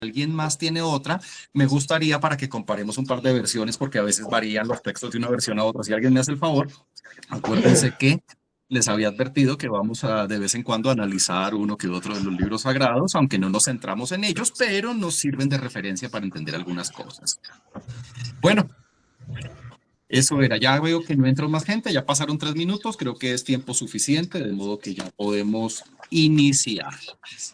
alguien más tiene otra, me gustaría para que comparemos un par de versiones, porque a veces varían los textos de una versión a otra. Si alguien me hace el favor, acuérdense que les había advertido que vamos a de vez en cuando analizar uno que otro de los libros sagrados, aunque no nos centramos en ellos, pero nos sirven de referencia para entender algunas cosas. Bueno, eso era, ya veo que no entró más gente, ya pasaron 3 minutos, creo que es tiempo suficiente, de modo que ya podemos iniciar.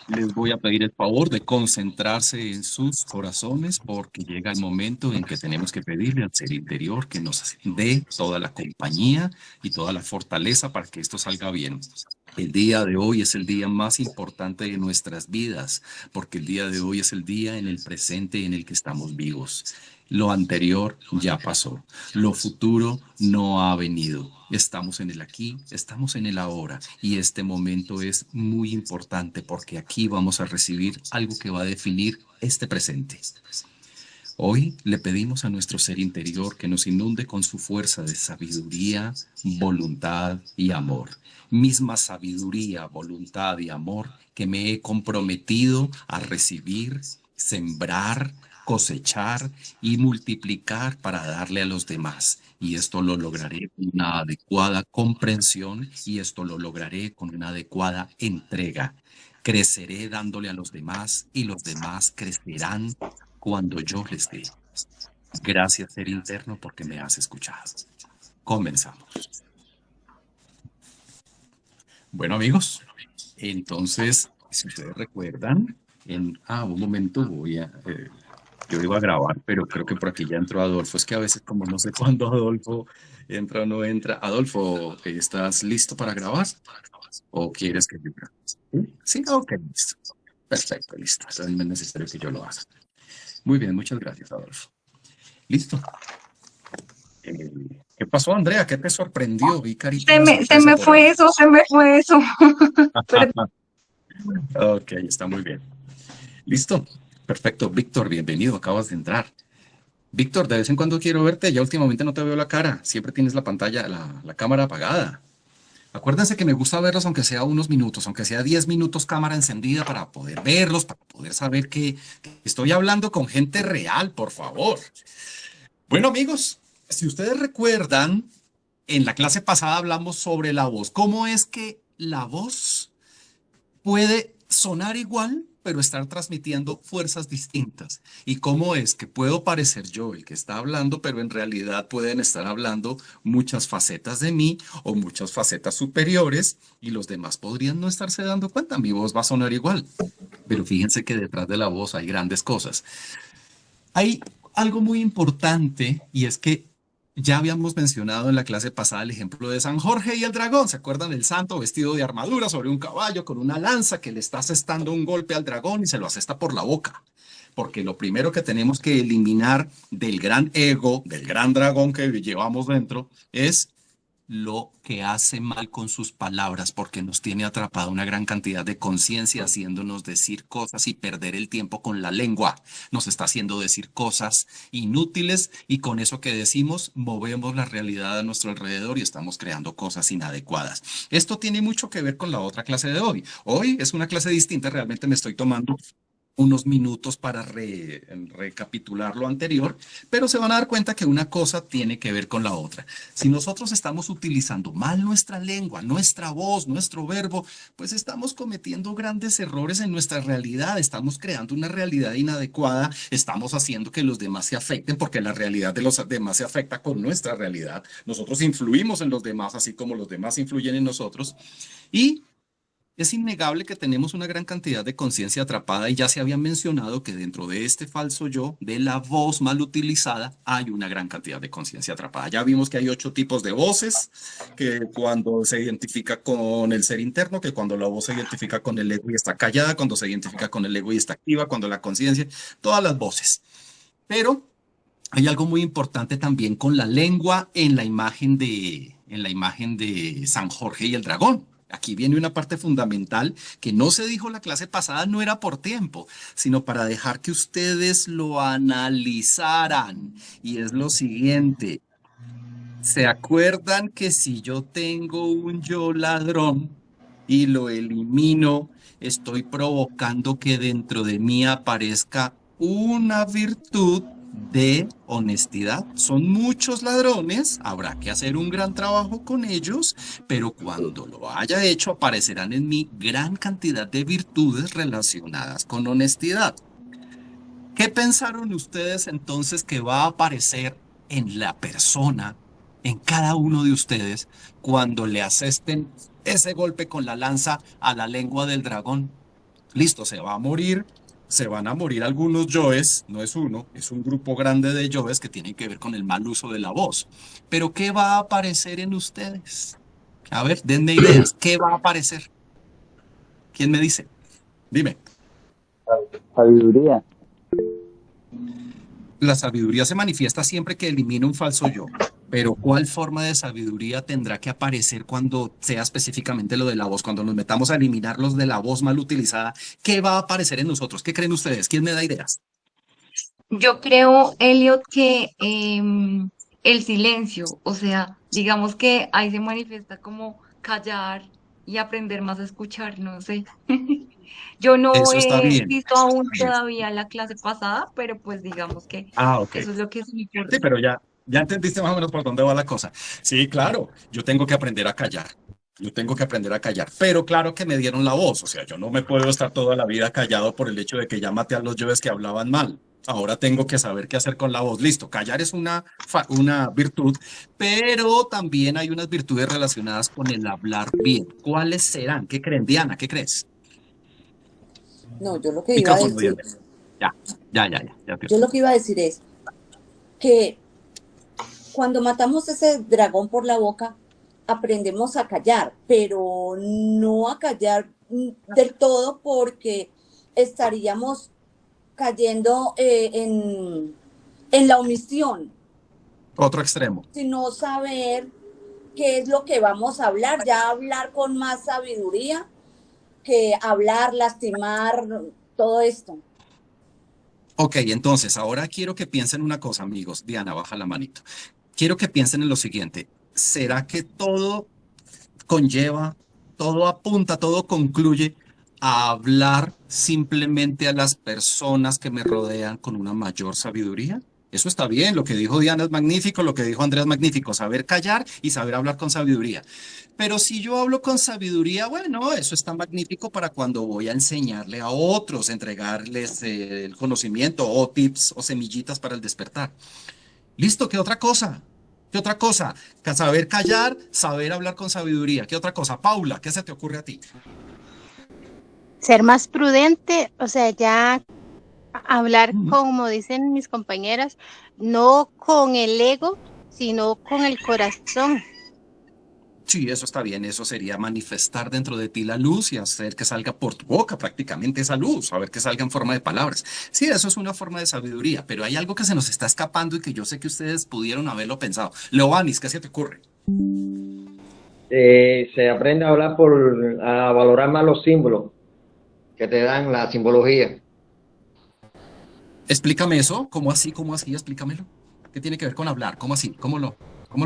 Les voy a pedir el favor de concentrarse en sus corazones porque llega el momento en que tenemos que pedirle al ser interior que nos dé toda la compañía y toda la fortaleza para que esto salga bien. El día de hoy es el día más importante de nuestras vidas, porque el día de hoy es el día en el presente en el que estamos vivos. Lo anterior ya pasó, lo futuro no ha venido. Estamos en el aquí, estamos en el ahora, y este momento es muy importante porque aquí vamos a recibir algo que va a definir este presente. Hoy le pedimos a nuestro ser interior que nos inunde con su fuerza de sabiduría, voluntad y amor. Misma sabiduría, voluntad y amor que me he comprometido a recibir, sembrar, cosechar y multiplicar para darle a los demás. Y esto lo lograré con una adecuada comprensión y esto lo lograré con una adecuada entrega. Creceré dándole a los demás y los demás crecerán cuando yo les dé. Gracias, ser interno, porque me has escuchado. Comenzamos. Bueno, amigos, entonces, si ustedes recuerdan, un momento, yo iba a grabar, pero creo que por aquí ya entró Adolfo. Es que a veces, como no sé cuándo Adolfo entra o no entra. Adolfo, ¿estás listo para grabar? ¿O quieres que yo grabe? Sí, sí, ok, listo. Perfecto, listo. Entonces no es necesario que yo lo haga. Muy bien, muchas gracias, Adolfo. Listo. ¿Qué pasó, Andrea? ¿Qué te sorprendió? Vi carita de Se sorpresa me por fue ahí. eso, se me fue eso. Perdón. Ok, está muy bien. Listo. Perfecto. Víctor, bienvenido. Acabas de entrar. Víctor, de vez en cuando quiero verte. Ya últimamente no te veo la cara. Siempre tienes la pantalla, la cámara apagada. Acuérdense que me gusta verlos aunque sea unos minutos, aunque sea 10 minutos cámara encendida para poder verlos, para poder saber que estoy hablando con gente real, por favor. Bueno, amigos, si ustedes recuerdan, en la clase pasada hablamos sobre la voz. ¿Cómo es que la voz puede sonar igual, pero estar transmitiendo fuerzas distintas? ¿Y cómo es que puedo parecer yo el que está hablando, pero en realidad pueden estar hablando muchas facetas de mí o muchas facetas superiores y los demás podrían no estarse dando cuenta? Mi voz va a sonar igual, pero fíjense que detrás de la voz hay grandes cosas. Hay algo muy importante y es que ya habíamos mencionado en la clase pasada el ejemplo de San Jorge y el dragón. ¿Se acuerdan del santo vestido de armadura sobre un caballo con una lanza que le está asestando un golpe al dragón y se lo asesta por la boca? Porque lo primero que tenemos que eliminar del gran ego, del gran dragón que llevamos dentro, es lo que hace mal con sus palabras, porque nos tiene atrapada una gran cantidad de conciencia, haciéndonos decir cosas y perder el tiempo con la lengua. Nos está haciendo decir cosas inútiles y con eso que decimos movemos la realidad a nuestro alrededor y estamos creando cosas inadecuadas. Esto tiene mucho que ver con la otra clase de hoy. Hoy es una clase distinta, realmente me estoy tomando unos minutos para recapitular lo anterior, pero se van a dar cuenta que una cosa tiene que ver con la otra. Si nosotros estamos utilizando mal nuestra lengua, nuestra voz, nuestro verbo, pues estamos cometiendo grandes errores en nuestra realidad, estamos creando una realidad inadecuada, estamos haciendo que los demás se afecten porque la realidad de los demás se afecta con nuestra realidad. Nosotros influimos en los demás así como los demás influyen en nosotros y es innegable que tenemos una gran cantidad de conciencia atrapada y ya se había mencionado que dentro de este falso yo, de la voz mal utilizada, hay una gran cantidad de conciencia atrapada. Ya vimos que hay 8 tipos de voces, que cuando se identifica con el ser interno, que cuando la voz se identifica con el ego y está callada, cuando se identifica con el ego y está activa, cuando la conciencia, todas las voces. Pero hay algo muy importante también con la lengua en la imagen de San Jorge y el dragón. Aquí viene una parte fundamental que no se dijo la clase pasada, no era por tiempo, sino para dejar que ustedes lo analizaran. Y es lo siguiente, ¿se acuerdan que si yo tengo un yo ladrón y lo elimino, estoy provocando que dentro de mí aparezca una virtud de honestidad. Son muchos ladrones, habrá que hacer un gran trabajo con ellos, pero cuando lo haya hecho aparecerán en mí gran cantidad de virtudes relacionadas con honestidad. ¿Qué pensaron ustedes entonces que va a aparecer en la persona, en cada uno de ustedes, cuando le asesten ese golpe con la lanza a la lengua del dragón? Listo, se va a morir, se van a morir algunos yoes, no es uno, es un grupo grande de yoes que tienen que ver con el mal uso de la voz. Pero ¿qué va a aparecer en ustedes? A ver, denme ideas. ¿Qué va a aparecer? ¿Quién me dice? Dime. Sabiduría. La sabiduría se manifiesta siempre que elimina un falso yo. Pero ¿cuál forma de sabiduría tendrá que aparecer cuando sea específicamente lo de la voz? Cuando nos metamos a eliminar los de la voz mal utilizada, ¿qué va a aparecer en nosotros? ¿Qué creen ustedes? ¿Quién me da ideas? Yo creo, Elliot, que el silencio, o sea, digamos que ahí se manifiesta como callar y aprender más a escuchar, no sé. Yo no Eso está he bien. visto aún todavía la clase pasada, pero pues digamos que Ah, ok. eso es lo que se me Sí, ocurre. pero ya entendiste más o menos por dónde va la cosa. Sí, claro, yo tengo que aprender a callar. Yo tengo que aprender a callar. Pero claro que me dieron la voz. O sea, yo no me puedo estar toda la vida callado por el hecho de que ya maté a los yoes que hablaban mal. Ahora tengo que saber qué hacer con la voz. Listo, callar es una virtud, pero también hay unas virtudes relacionadas con el hablar bien. ¿Cuáles serán? ¿Qué creen? Diana, ¿qué crees? No, yo lo que iba a Micrófono, decir, Diana. Ya, ya, yo lo que iba a decir es que cuando matamos ese dragón por la boca, aprendemos a callar, pero no a callar del todo porque estaríamos cayendo en la omisión, Otro extremo. sino saber qué es lo que vamos a hablar, ya hablar con más sabiduría que hablar, lastimar, todo esto. Ok, entonces ahora quiero que piensen una cosa, amigos. Diana, baja la manito. Quiero que piensen en lo siguiente. ¿Será que todo conlleva, todo apunta, todo concluye a hablar simplemente a las personas que me rodean con una mayor sabiduría? Eso está bien, lo que dijo Diana es magnífico, lo que dijo Andrea es magnífico, saber callar y saber hablar con sabiduría. Pero si yo hablo con sabiduría, bueno, eso está magnífico para cuando voy a enseñarle a otros, entregarles el conocimiento o tips o semillitas para el despertar. Listo, ¿qué otra cosa? ¿Qué otra cosa? Saber callar, saber hablar con sabiduría. ¿Qué otra cosa? Paula, ¿qué se te ocurre a ti? Ser más prudente, o sea, ya hablar, Mm. como dicen mis compañeras, no con el ego, sino con el corazón. Sí, eso está bien. Eso sería manifestar dentro de ti la luz y hacer que salga por tu boca prácticamente esa luz, saber que salga en forma de palabras. Sí, eso es una forma de sabiduría, pero hay algo que se nos está escapando y que yo sé que ustedes pudieron haberlo pensado. Leobanis, ¿qué se te ocurre? Se aprende a hablar a valorar más los símbolos que te dan la simbología. Explícame eso. ¿Cómo así? ¿Cómo así? Explícamelo. ¿Qué tiene que ver con hablar? ¿Cómo así? ¿Cómo lo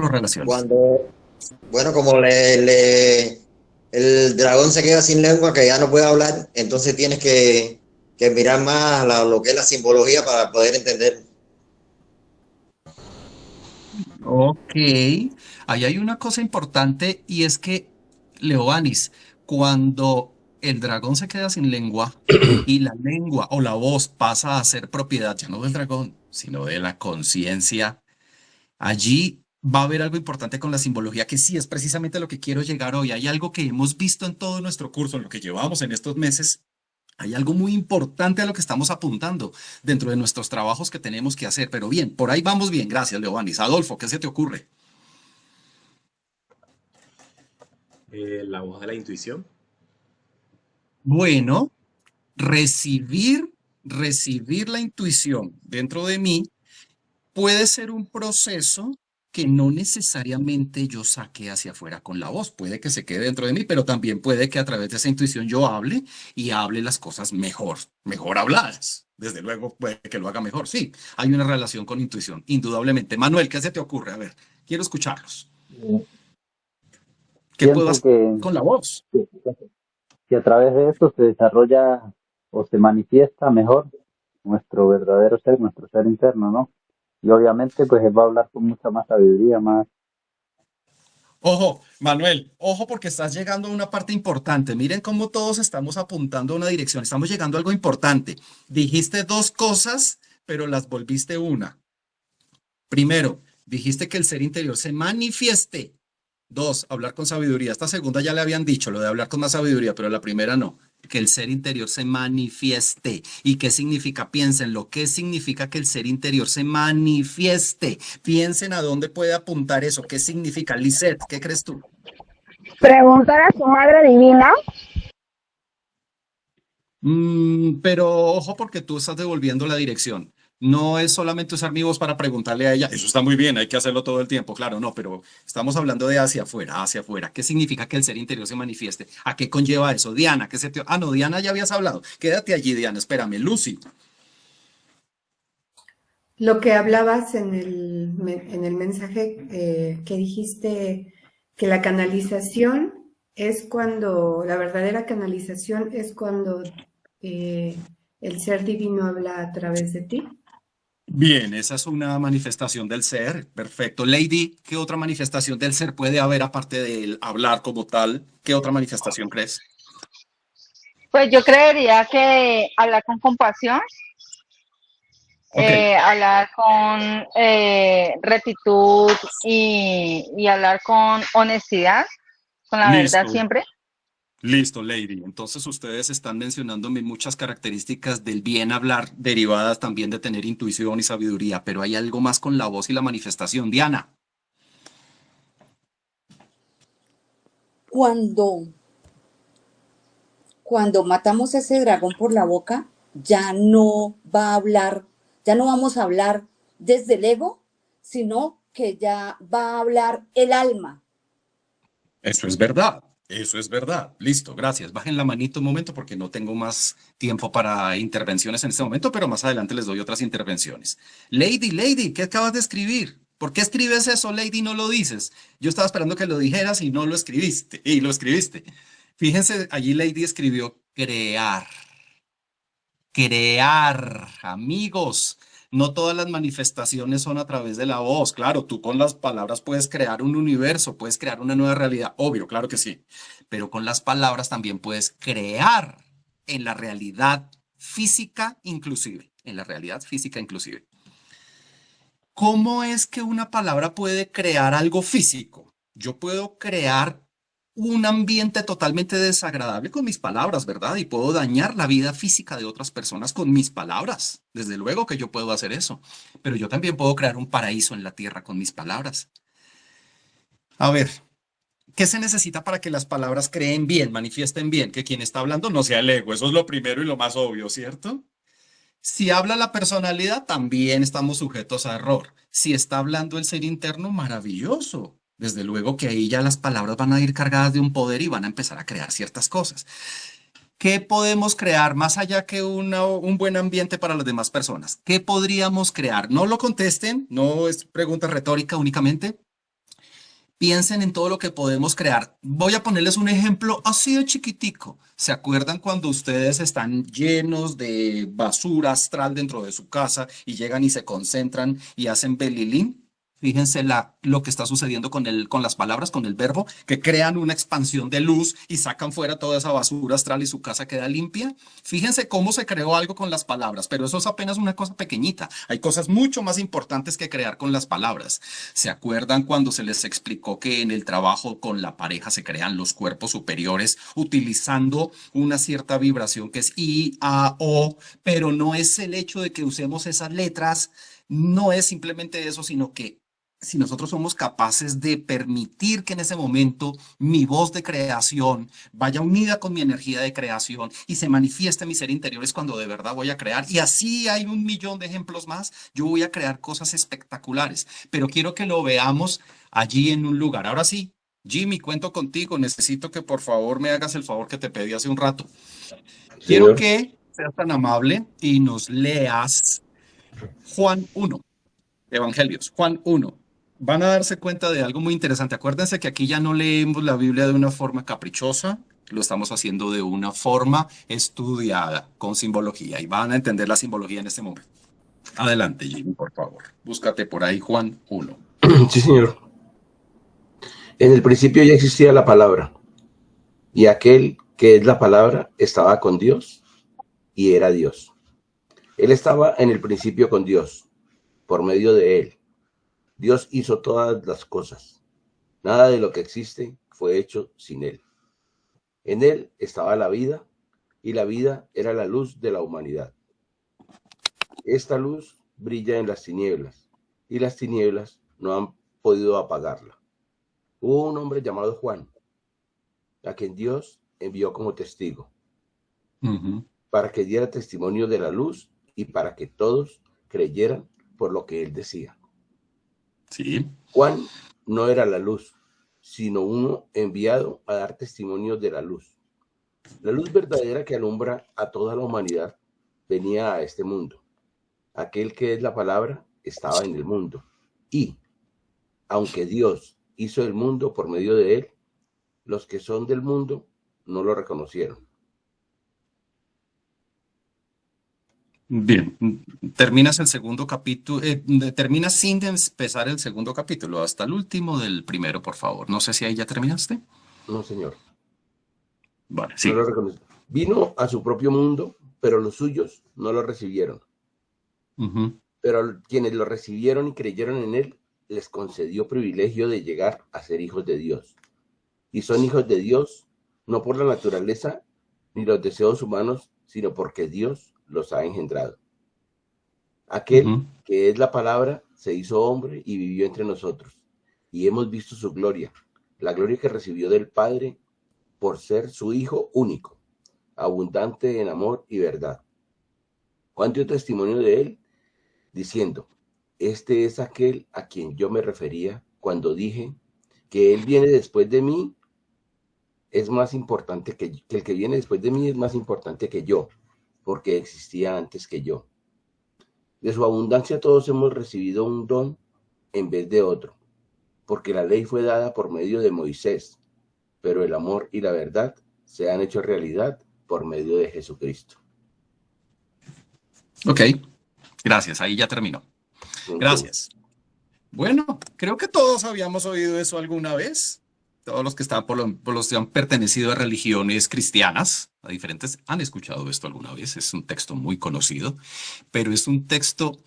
relacionas? Cuando, bueno, como el dragón se queda sin lengua, que ya no puede hablar, entonces tienes que mirar más lo que es la simbología para poder entender. Ok, ahí hay una cosa importante y es que, Leobanis, cuando el dragón se queda sin lengua y la lengua o la voz pasa a ser propiedad ya no del dragón, sino de la conciencia, allí va a haber algo importante con la simbología que sí es precisamente lo que quiero llegar hoy. Hay algo que hemos visto en todo nuestro curso, en lo que llevamos en estos meses. Hay algo muy importante a lo que estamos apuntando dentro de nuestros trabajos que tenemos que hacer. Pero bien, por ahí vamos bien. Gracias, Leobanis. Adolfo, ¿qué se te ocurre? La voz de la intuición. Bueno, recibir la intuición dentro de mí puede ser un proceso que no necesariamente yo saque hacia afuera con la voz. Puede que se quede dentro de mí, pero también puede que a través de esa intuición yo hable y hable las cosas mejor habladas. Desde luego puede que lo haga mejor. Sí, hay una relación con intuición, indudablemente. Manuel, ¿qué se te ocurre? A ver, quiero escucharlos. ¿Qué puedo Pienso hacer con la voz? que a través de esto se desarrolla o se manifiesta mejor nuestro verdadero ser, nuestro ser interno, ¿no? Y obviamente, pues él va a hablar con mucha más sabiduría, más. Ojo, Manuel, ojo porque estás llegando a una parte importante. Miren cómo todos estamos apuntando a una dirección. Estamos llegando a algo importante. Dijiste dos cosas, pero las volviste una. Primero, dijiste que el ser interior se manifieste. Dos, hablar con sabiduría. Esta segunda ya le habían dicho, lo de hablar con más sabiduría, pero la primera no. Que el ser interior se manifieste. ¿Y qué significa? Piénsenlo. ¿Qué significa que el ser interior se manifieste? Piensen a dónde puede apuntar eso. ¿Qué significa? Lisette, ¿qué crees tú? Preguntar a su madre divina. Pero ojo porque tú estás devolviendo la dirección. No es solamente usar mi voz para preguntarle a ella. Eso está muy bien, hay que hacerlo todo el tiempo, claro, no, pero estamos hablando de hacia afuera, hacia afuera. ¿Qué significa que el ser interior se manifieste? ¿A qué conlleva eso? Diana, ¿qué se te... Ah, no, Diana, ya habías hablado. Quédate allí, Diana, espérame. Lucy. Lo que hablabas en el mensaje que dijiste que la canalización es cuando, la verdadera canalización es cuando el ser divino habla a través de ti. Bien, esa es una manifestación del ser. Perfecto. Lady, ¿qué otra manifestación del ser puede haber aparte del hablar como tal? ¿Qué otra manifestación crees? Pues yo creería que hablar con compasión, Ok, hablar con rectitud y hablar con honestidad, con la verdad listo. siempre. Listo, Lady. Entonces ustedes están mencionándome muchas características del bien hablar derivadas también de tener intuición y sabiduría, pero hay algo más con la voz y la manifestación. Diana. Cuando, cuando matamos ese dragón por la boca, ya no va a hablar, ya no vamos a hablar desde el ego, sino que ya va a hablar el alma. Eso es verdad. Eso es verdad. Listo, gracias. Bajen la manito un momento porque no tengo más tiempo para intervenciones en este momento, pero más adelante les doy otras intervenciones. Lady, ¿qué acabas de escribir? ¿Por qué escribes eso, Lady, y no lo dices? Yo estaba esperando que lo dijeras y no lo escribiste, y lo escribiste. Fíjense, allí Lady escribió crear. Crear, amigos. No todas las manifestaciones son a través de la voz. Claro, tú con las palabras puedes crear un universo, puedes crear una nueva realidad. Obvio, claro que sí. Pero con las palabras también puedes crear en la realidad física inclusive. En la realidad física inclusive. ¿Cómo es que una palabra puede crear algo físico? Yo puedo crear un ambiente totalmente desagradable con mis palabras, ¿verdad? Y puedo dañar la vida física de otras personas con mis palabras. Desde luego que yo puedo hacer eso. Pero yo también puedo crear un paraíso en la tierra con mis palabras. A ver, ¿qué se necesita para que las palabras creen bien, manifiesten bien? Que quien está hablando no sea el ego. Eso es lo primero y lo más obvio, ¿cierto? Si habla la personalidad, también estamos sujetos a error. Si está hablando el ser interno, maravilloso. Desde luego que ahí ya las palabras van a ir cargadas de un poder y van a empezar a crear ciertas cosas. ¿Qué podemos crear más allá que un buen ambiente para las demás personas? ¿Qué podríamos crear? No lo contesten, no es pregunta retórica únicamente. Piensen en todo lo que podemos crear. Voy a ponerles un ejemplo así de chiquitico. ¿Se acuerdan cuando ustedes están llenos de basura astral dentro de su casa y llegan y se concentran y hacen belilín? Fíjense lo que está sucediendo con las palabras, con el verbo, que crean una expansión de luz y sacan fuera toda esa basura astral y su casa queda limpia. Fíjense cómo se creó algo con las palabras, pero eso es apenas una cosa pequeñita. Hay cosas mucho más importantes que crear con las palabras. ¿Se acuerdan cuando se les explicó que en el trabajo con la pareja se crean los cuerpos superiores utilizando una cierta vibración que es I, A, O, pero no es el hecho de que usemos esas letras, no es simplemente eso, sino que si nosotros somos capaces de permitir que en ese momento mi voz de creación vaya unida con mi energía de creación y se manifieste mi ser interior, es cuando de verdad voy a crear. Y así hay un millón de ejemplos más. Yo voy a crear cosas espectaculares, pero quiero que lo veamos allí en un lugar. Ahora sí, Jimmy, cuento contigo. Necesito que por favor me hagas el favor que te pedí hace un rato. Quiero Señor. que seas tan amable y nos leas Juan 1, Evangelios, Juan 1. van a darse cuenta de algo muy interesante. Acuérdense que aquí ya no leemos la Biblia de una forma caprichosa, lo estamos haciendo de una forma estudiada, con simbología, y van a entender la simbología en este momento. Adelante, Jimmy, por favor. Búscate por ahí Juan 1. Sí, señor. En el principio ya existía la palabra, y aquel que es la palabra estaba con Dios y era Dios. Él estaba en el principio con Dios, por medio de él. Dios hizo todas las cosas. Nada de lo que existe fue hecho sin él. En él estaba la vida, y la vida era la luz de la humanidad. Esta luz brilla en las tinieblas, y las tinieblas no han podido apagarla. Hubo un hombre llamado Juan, a quien Dios envió como testigo, para que diera testimonio de la luz y para que todos creyeran por lo que él decía. Sí. Juan no era la luz, sino uno enviado a dar testimonio de la luz. La luz verdadera que alumbra a toda la humanidad venía a este mundo. Aquel que es la palabra estaba en el mundo. Y, aunque Dios hizo el mundo por medio de él, los que son del mundo no lo reconocieron. Bien, terminas el segundo capítulo, terminas sin empezar el segundo capítulo, hasta el último del primero, por favor. No sé si ahí ya terminaste. No, señor. Vale, sí. No lo reconoció. Vino a su propio mundo, pero los suyos no lo recibieron. Pero quienes lo recibieron y creyeron en él, les concedió privilegio de llegar a ser hijos de Dios. Y son hijos de Dios, no por la naturaleza ni los deseos humanos, sino porque Dios los ha engendrado. Aquel que es la palabra se hizo hombre y vivió entre nosotros, y hemos visto su gloria, la gloria que recibió del Padre por ser su Hijo único, abundante en amor y verdad. Juan dio testimonio de él, diciendo: este es aquel a quien yo me refería cuando dije que él viene después de mí, es más importante que el que viene después de mí es más importante que yo, porque existía antes que yo. De su abundancia todos hemos recibido un don en vez de otro, porque la ley fue dada por medio de Moisés, pero el amor y la verdad se han hecho realidad por medio de Jesucristo. Ok, gracias, ahí ya terminó. Gracias. Bueno, creo que todos habíamos oído eso alguna vez. Todos los que están por los que han pertenecido a religiones cristianas, a diferentes, han escuchado esto alguna vez. Es un texto muy conocido, pero es un texto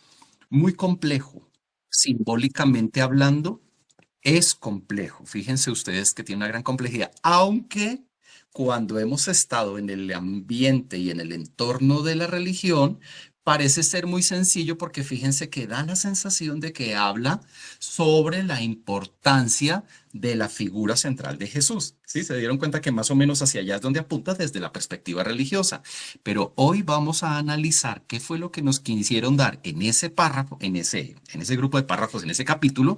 muy complejo. Simbólicamente hablando, es complejo. Fíjense ustedes que tiene una gran complejidad, aunque cuando hemos estado en el ambiente y en el entorno de la religión, parece ser muy sencillo porque fíjense que da la sensación de que habla sobre la importancia de la figura central de Jesús. ¿Sí? Se dieron cuenta que más o menos hacia allá es donde apunta desde la perspectiva religiosa. Pero hoy vamos a analizar qué fue lo que nos quisieron dar en ese párrafo, en ese grupo de párrafos, en ese capítulo,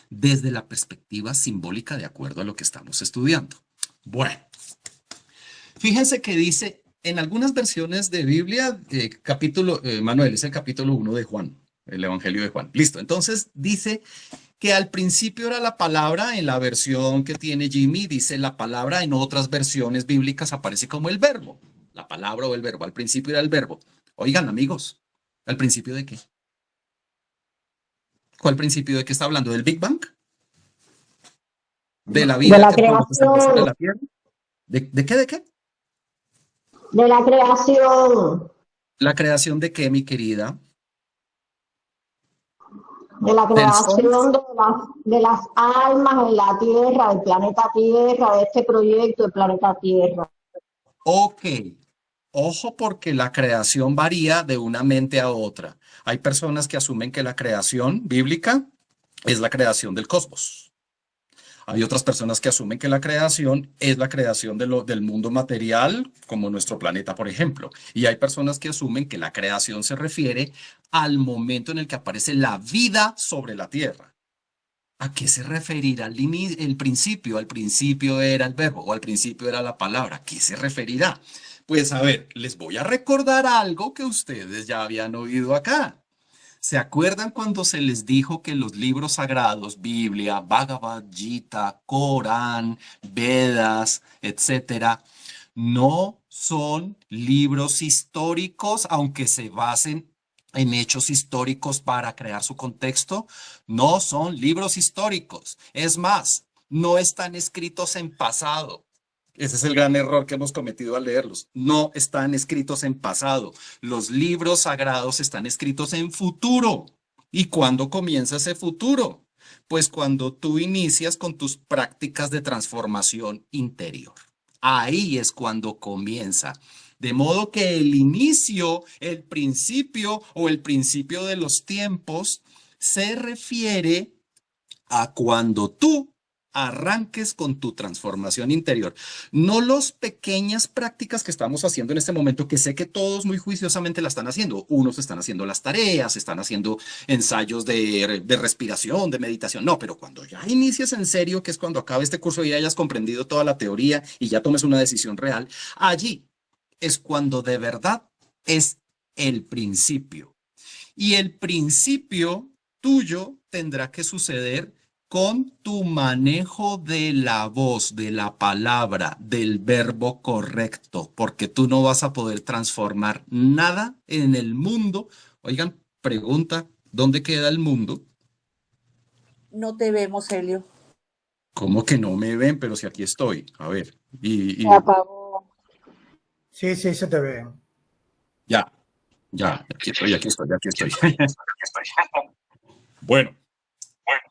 desde la perspectiva simbólica de acuerdo a lo que estamos estudiando. Bueno, fíjense que dice... En algunas versiones de Biblia, Manuel, es el capítulo 1 de Juan, el Evangelio de Juan. Listo, entonces dice que al principio era la palabra, en la versión que tiene Jimmy, dice la palabra, en otras versiones bíblicas aparece como el verbo, la palabra o el verbo, al principio era el verbo. Oigan, amigos, ¿al principio de qué? ¿Cuál principio de qué está hablando? ¿Del Big Bang? ¿De la vida? De la creación. ¿De la tierra? ¿De qué? ¿De qué? De la creación. ¿La creación de qué, mi querida? De la creación de las almas en la Tierra, del planeta Tierra, de este proyecto del planeta Tierra. Ok. Ojo porque la creación varía de una mente a otra. Hay personas que asumen que la creación bíblica es la creación del cosmos. Hay otras personas que asumen que la creación es la creación del mundo material, como nuestro planeta, por ejemplo. Y hay personas que asumen que la creación se refiere al momento en el que aparece la vida sobre la tierra. ¿A qué se referirá el principio? Al principio era el verbo o al principio era la palabra. ¿A qué se referirá? Pues a ver, les voy a recordar algo que ustedes ya habían oído acá. ¿Se acuerdan cuando se les dijo que los libros sagrados, Biblia, Bhagavad Gita, Corán, Vedas, etcétera, no son libros históricos, aunque se basen en hechos históricos para crear su contexto? No son libros históricos. Es más, no están escritos en pasado. Ese es el gran error que hemos cometido al leerlos. No están escritos en pasado. Los libros sagrados están escritos en futuro. ¿Y cuándo comienza ese futuro? Pues cuando tú inicias con tus prácticas de transformación interior. Ahí es cuando comienza. De modo que el inicio, el principio o el principio de los tiempos se refiere a cuando tú arranques con tu transformación interior. No las pequeñas prácticas que estamos haciendo en este momento, que sé que todos muy juiciosamente la están haciendo. Unos están haciendo las tareas, están haciendo ensayos de respiración, de meditación. No, pero cuando ya inicies en serio, que es cuando acabe este curso y hayas comprendido toda la teoría y ya tomes una decisión real, allí es cuando de verdad es el principio. Y el principio tuyo tendrá que suceder con tu manejo de la voz, de la palabra, del verbo correcto, porque tú no vas a poder transformar nada en el mundo. Oigan, pregunta, ¿dónde queda el mundo? No te vemos, Helio. ¿Cómo que no me ven? Pero si aquí estoy. A ver. Se apagó. Sí, se te ve. Ya, aquí estoy. Bueno.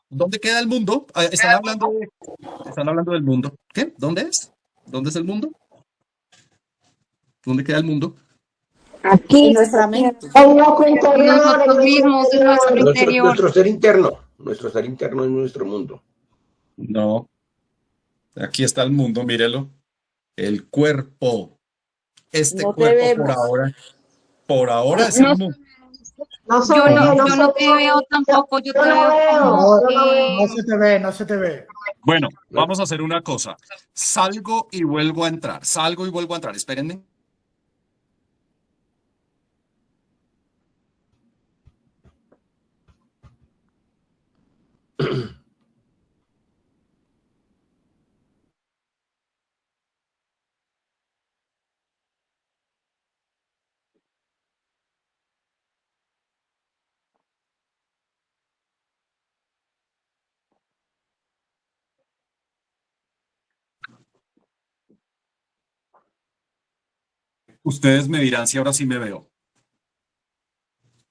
¿Dónde queda el mundo? Están hablando del mundo. ¿Qué? ¿Dónde es? ¿Dónde es el mundo? ¿Dónde queda el mundo? Aquí, En nuestra mente. en nuestro interior, Nosotros mismos, en nuestro interior. Nuestro ser interno es nuestro mundo. No. Aquí está el mundo, mírelo. El cuerpo. Este No te cuerpo vemos. por ahora es el mundo. No se Yo ve, no te veo tampoco, yo te veo como, No se te ve. Bueno, vamos a hacer una cosa. Salgo y vuelvo a entrar. Espérenme. Ustedes me dirán si ahora sí me veo.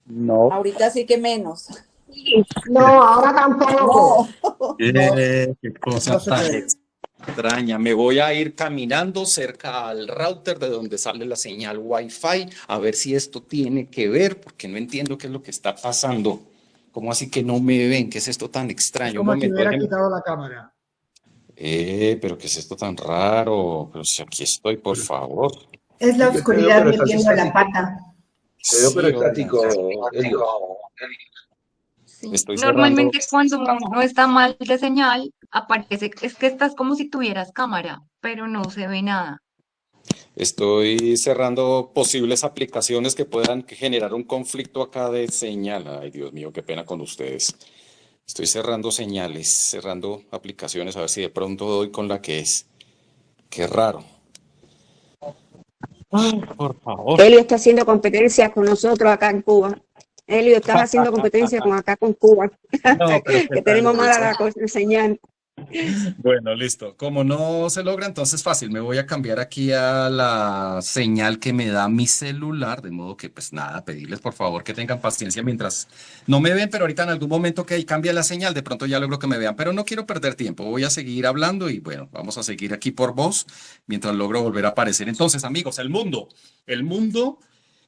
No. Ahorita sí que menos. no, ahora tampoco. Qué cosa No se tan ve. extraña. Me voy a ir caminando cerca al router de donde sale la señal Wi-Fi a ver si esto tiene que ver, porque no entiendo qué es lo que está pasando. ¿Cómo así que no me ven? ¿Qué es esto tan extraño? Como Un si momento, hubiera déjenme- quitado la cámara. Pero ¿qué es esto tan raro? Pero si aquí estoy, por favor. Es la Yo te veo, oscuridad pero estás metiendo la estático. pata. Te veo, pero Sí, oigan, estático, Elio. sí. estoy cerrando. Normalmente cuando no está mal de señal, aparece, es que estás como si tuvieras cámara, pero no se ve nada. Estoy cerrando posibles aplicaciones que puedan generar un conflicto acá de señal. Ay, Dios mío, qué pena con ustedes. Estoy cerrando señales, cerrando aplicaciones, a ver si de pronto doy con la que es. Qué raro. Ay, por favor. Helio está haciendo competencia con nosotros acá en Cuba. Helio, estás haciendo competencia acá con Cuba. No, pero ¿qué que tal tenemos mala eso? la señal. Bueno, listo. Como no se logra, entonces fácil. Me voy a cambiar aquí a la señal que me da mi celular, de modo que, pues nada, pedirles por favor que tengan paciencia mientras no me ven, pero ahorita en algún momento que cambia la señal, de pronto ya logro que me vean, pero no quiero perder tiempo. Voy a seguir hablando y bueno, vamos a seguir aquí por voz mientras logro volver a aparecer. Entonces, amigos, el mundo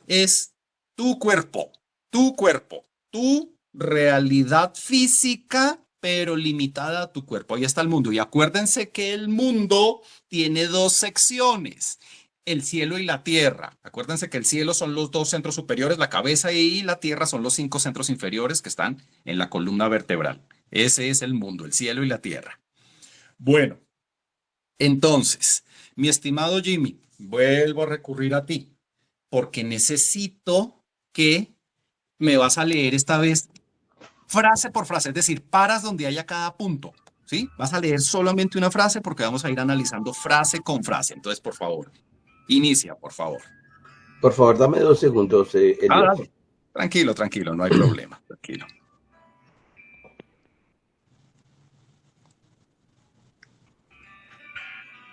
es tu cuerpo, tu realidad física, pero limitada a tu cuerpo. Ahí está el mundo. Y acuérdense que el mundo tiene dos secciones, el cielo y la tierra. Acuérdense que el cielo son los dos centros superiores, la cabeza, y la tierra son los 5 centros inferiores que están en la columna vertebral. Ese es el mundo, el cielo y la tierra. Bueno, entonces, mi estimado Jimmy, vuelvo a recurrir a ti, porque necesito que me vas a leer esta vez frase por frase, es decir, paras donde haya cada punto, ¿sí? Vas a leer solamente una frase porque vamos a ir analizando frase con frase. Entonces, por favor, inicia, por favor. Por favor, dame 2 segundos, Elliot. Dale. Tranquilo, tranquilo, no hay problema, tranquilo.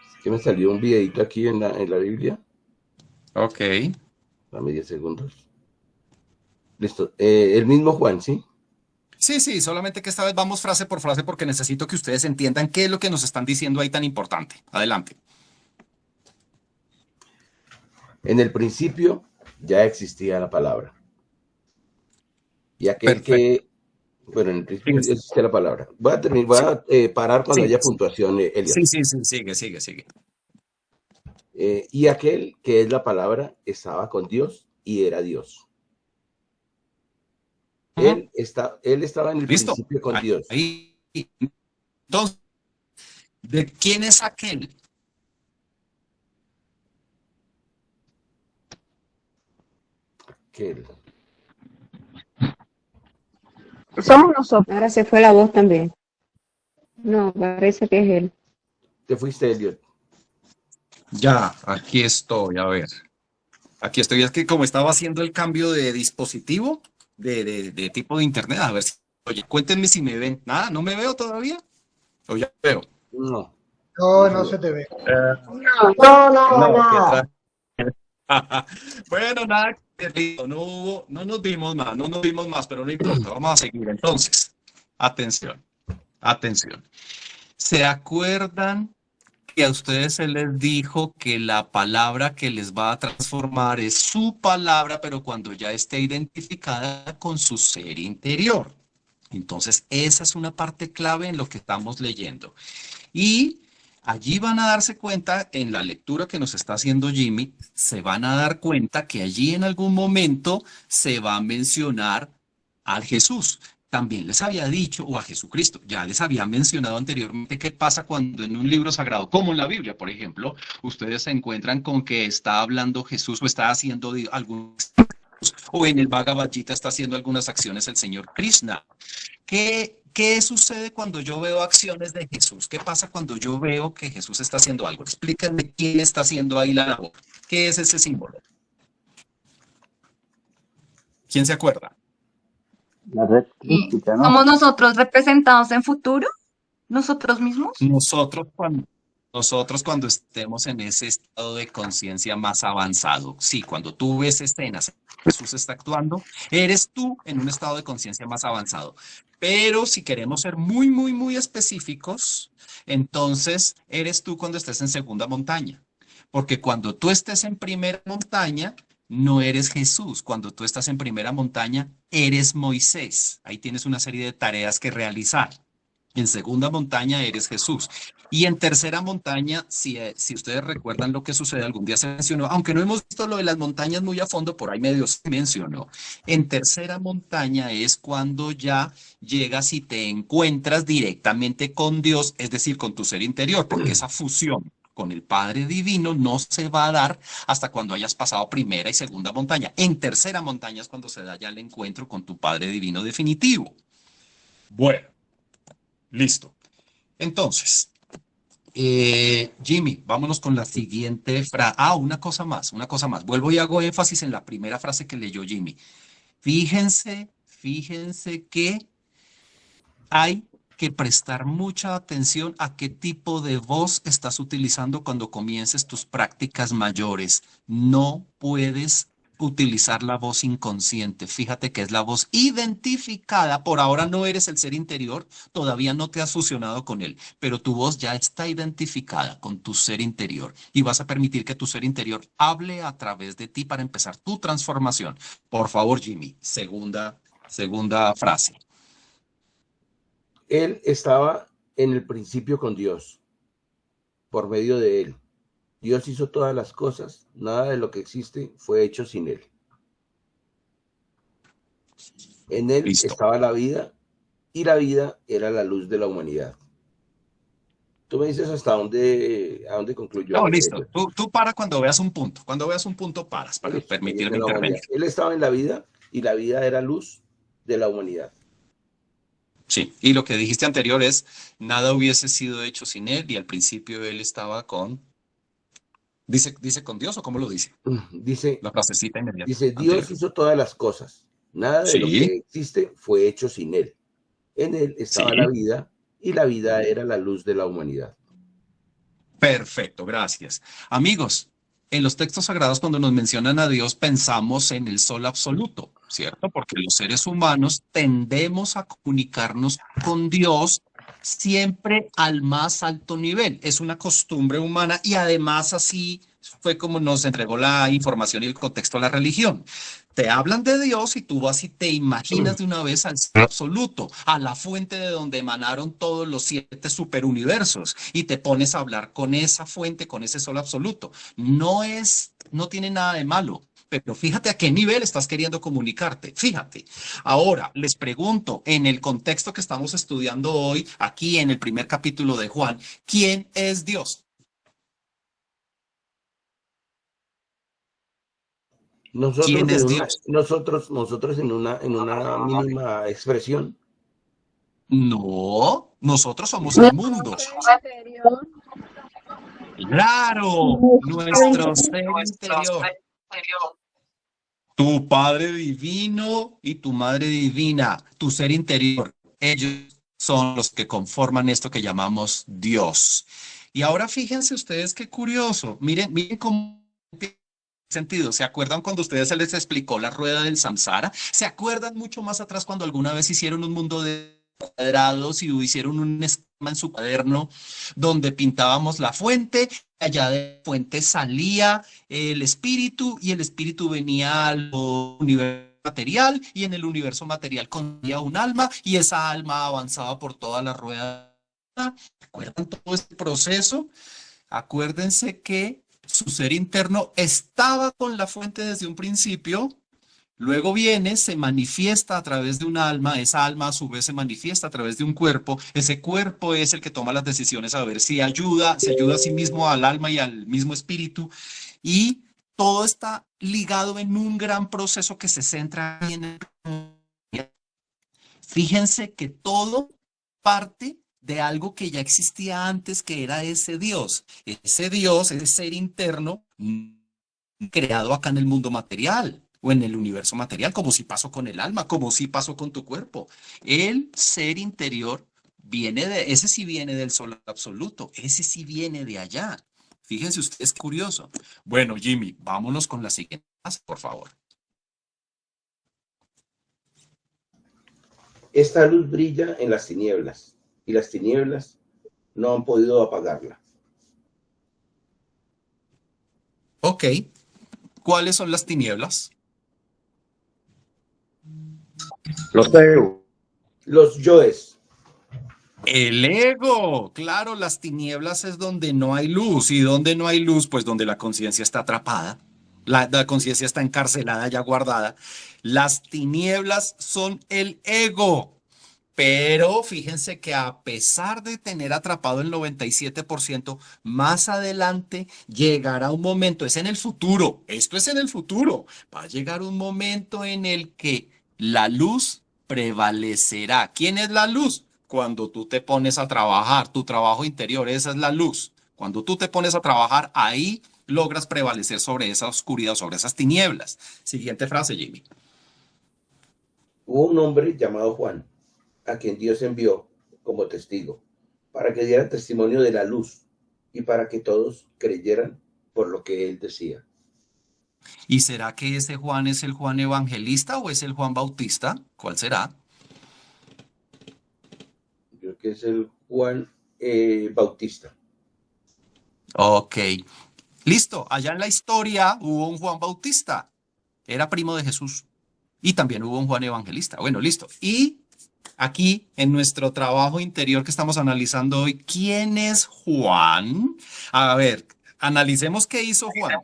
Es que me salió un videito aquí en la Biblia. Ok. Dame 10 segundos. Listo. El mismo Juan, ¿sí? Sí, sí, solamente que esta vez vamos frase por frase porque necesito que ustedes entiendan qué es lo que nos están diciendo ahí tan importante. Adelante. En el principio ya existía la palabra. Y aquel que... Bueno, en el principio ya existía la palabra. Voy a parar cuando haya puntuación, Elliot. Sí, sigue. Y aquel que es la palabra estaba con Dios y era Dios. Él estaba en el principio con Dios. Entonces, ¿de quién es aquel? Aquel. Somos nosotros. Ahora se fue la voz también. No, parece que es él. ¿Te fuiste, Elliot? Ya, aquí estoy, a ver. Aquí estoy, es que como estaba haciendo el cambio de dispositivo, de tipo de internet, a ver si... Oye, cuéntenme si me ven. Nada, ¿no me veo todavía? ¿O ya veo? No. No se te ve. No. Bueno, nada, no nos vimos más, pero no importa, vamos a seguir. Entonces, atención. ¿Se acuerdan que a ustedes se les dijo que la palabra que les va a transformar es su palabra, pero cuando ya esté identificada con su ser interior? Entonces, esa es una parte clave en lo que estamos leyendo. Y allí van a darse cuenta, en la lectura que nos está haciendo Jimmy, se van a dar cuenta que allí en algún momento se va a mencionar al Jesús. También les había dicho, o a Jesucristo, ya les había mencionado anteriormente qué pasa cuando en un libro sagrado, como en la Biblia, por ejemplo, ustedes se encuentran con que está hablando Jesús o está haciendo algunos, o en el Bhagavad Gita está haciendo algunas acciones el señor Krishna. ¿Qué sucede cuando yo veo acciones de Jesús? ¿Qué pasa cuando yo veo que Jesús está haciendo algo? Explíquenme quién está haciendo ahí la labor. ¿Qué es ese símbolo? ¿Quién se acuerda? La red crística, ¿no? ¿Somos nosotros representados en futuro? ¿Nosotros mismos? Nosotros cuando estemos en ese estado de conciencia más avanzado. Sí, cuando tú ves escenas, Jesús está actuando, eres tú en un estado de conciencia más avanzado. Pero si queremos ser muy, muy, muy específicos, entonces eres tú cuando estés en segunda montaña. Porque cuando tú estés en primera montaña, no eres Jesús. Cuando tú estás en primera montaña, eres Moisés. Ahí tienes una serie de tareas que realizar. En segunda montaña eres Jesús. Y en tercera montaña, si ustedes recuerdan lo que sucede, algún día se mencionó, aunque no hemos visto lo de las montañas muy a fondo, por ahí medio se mencionó. En tercera montaña es cuando ya llegas y te encuentras directamente con Dios, es decir, con tu ser interior, porque esa fusión con el Padre Divino no se va a dar hasta cuando hayas pasado primera y segunda montaña. En tercera montaña es cuando se da ya el encuentro con tu Padre Divino definitivo. Bueno, listo. Entonces, Jimmy, vámonos con la siguiente frase. Una cosa más. Vuelvo y hago énfasis en la primera frase que leyó Jimmy. Fíjense que hay que prestar mucha atención a qué tipo de voz estás utilizando cuando comiences tus prácticas mayores. No puedes utilizar la voz inconsciente. Fíjate que es la voz identificada. Por ahora no eres el ser interior, todavía no te has fusionado con él, pero tu voz ya está identificada con tu ser interior y vas a permitir que tu ser interior hable a través de ti para empezar tu transformación. Por favor, Jimmy, segunda frase. Él estaba en el principio con Dios, por medio de él. Dios hizo todas las cosas, nada de lo que existe fue hecho sin él. En él estaba la vida, y la vida era la luz de la humanidad. Tú me dices a dónde concluyó. No, listo. Tú para cuando veas un punto. Cuando veas un punto paras para permitirme intervenir. Él estaba en la vida y la vida era luz de la humanidad. Sí, y lo que dijiste anterior es, nada hubiese sido hecho sin él, y al principio él estaba con, dice con Dios, ¿o cómo lo dice? Dice, La frasecita inmediata. dice, Dios anterior. hizo todas las cosas. Nada de lo Sí, que existe fue hecho sin él. En él estaba sí. la vida y la vida era la luz de la humanidad. Perfecto, gracias. Amigos, en los textos sagrados cuando nos mencionan a Dios pensamos en el sol absoluto, ¿cierto? Porque los seres humanos tendemos a comunicarnos con Dios siempre al más alto nivel. Es una costumbre humana y además así fue como nos entregó la información y el contexto a la religión. Te hablan de Dios y tú vas y te imaginas de una vez al ser absoluto, a la fuente de donde emanaron todos los 7 superuniversos, y te pones a hablar con esa fuente, con ese sol absoluto. No tiene nada de malo, pero fíjate a qué nivel estás queriendo comunicarte. Fíjate. Ahora, les pregunto, en el contexto que estamos estudiando hoy, aquí en el primer capítulo de Juan, ¿quién es Dios? ¿Quién es Dios? Nosotros en una mínima expresión. No, nosotros somos el mundo. Claro, nuestro ser interior. Tu Padre divino y tu Madre divina, tu ser interior. Ellos son los que conforman esto que llamamos Dios. Y ahora fíjense ustedes qué curioso. Miren cómo sentido. ¿Se acuerdan cuando ustedes se les explicó la rueda del samsara? ¿Se acuerdan mucho más atrás cuando alguna vez hicieron un mundo de cuadrados y hicieron un esquema en su cuaderno donde pintábamos la fuente? Allá de la fuente salía el espíritu y el espíritu venía al universo material, y en el universo material contenía un alma y esa alma avanzaba por toda la rueda. ¿Recuerdan todo este proceso? Acuérdense que su ser interno estaba con la fuente desde un principio, luego viene, se manifiesta a través de un alma, esa alma a su vez se manifiesta a través de un cuerpo, ese cuerpo es el que toma las decisiones a ver si se ayuda a sí mismo, al alma y al mismo espíritu, y todo está ligado en un gran proceso que se centra en el... Fíjense que todo parte de algo que ya existía antes, que era ese Dios, ese ser interno creado acá en el mundo material o en el universo material, como si pasó con el alma, como si pasó con tu cuerpo. El ser interior ese sí viene del sol absoluto, ese sí viene de allá. Fíjense ustedes, curioso. Bueno, Jimmy, vámonos con la siguiente, por favor. Esta luz brilla en las tinieblas, y las tinieblas no han podido apagarla. Ok. ¿Cuáles son las tinieblas? Los egos. Los yoes. El ego. Claro, las tinieblas es donde no hay luz. ¿Y donde no hay luz? Pues donde la conciencia está atrapada. La conciencia está encarcelada, ya guardada. Las tinieblas son el ego. Pero fíjense que a pesar de tener atrapado el 97%, más adelante llegará un momento, es en el futuro, esto es en el futuro, va a llegar un momento en el que la luz prevalecerá. ¿Quién es la luz? Cuando tú te pones a trabajar, tu trabajo interior, esa es la luz. Cuando tú te pones a trabajar, ahí logras prevalecer sobre esa oscuridad, sobre esas tinieblas. Siguiente frase, Jimmy. Hubo un hombre llamado Juan, a quien Dios envió como testigo, para que diera testimonio de la luz y para que todos creyeran por lo que él decía. ¿Y será que ese Juan es el Juan Evangelista o es el Juan Bautista? ¿Cuál será? Creo que es el Juan Bautista. Ok. Listo. Allá en la historia hubo un Juan Bautista. Era primo de Jesús. Y también hubo un Juan Evangelista. Bueno, listo. Y aquí, en nuestro trabajo interior que estamos analizando hoy, ¿quién es Juan? A ver, analicemos qué hizo Juan.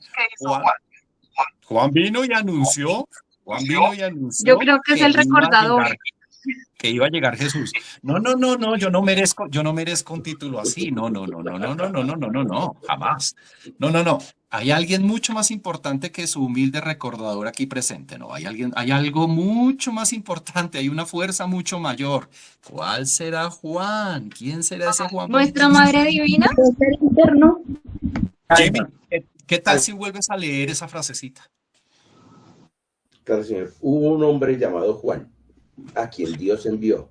Juan vino y anunció. Juan vino y anunció. Yo creo que es el recordador. que iba a llegar Jesús. No, no, no, no, yo no merezco un título así. No, no, no, no, no, no, no, no, no, no, no, jamás. No, no, no. Hay alguien mucho más importante que su humilde recordador aquí presente, ¿no? Hay algo mucho más importante, hay una fuerza mucho mayor. ¿Cuál será Juan? ¿Quién será ese Juan Nuestra Bautista? Madre Divina. Jimmy, ¿qué tal si vuelves a leer esa frasecita? Claro, señor. Hubo un hombre llamado Juan, a quien Dios envió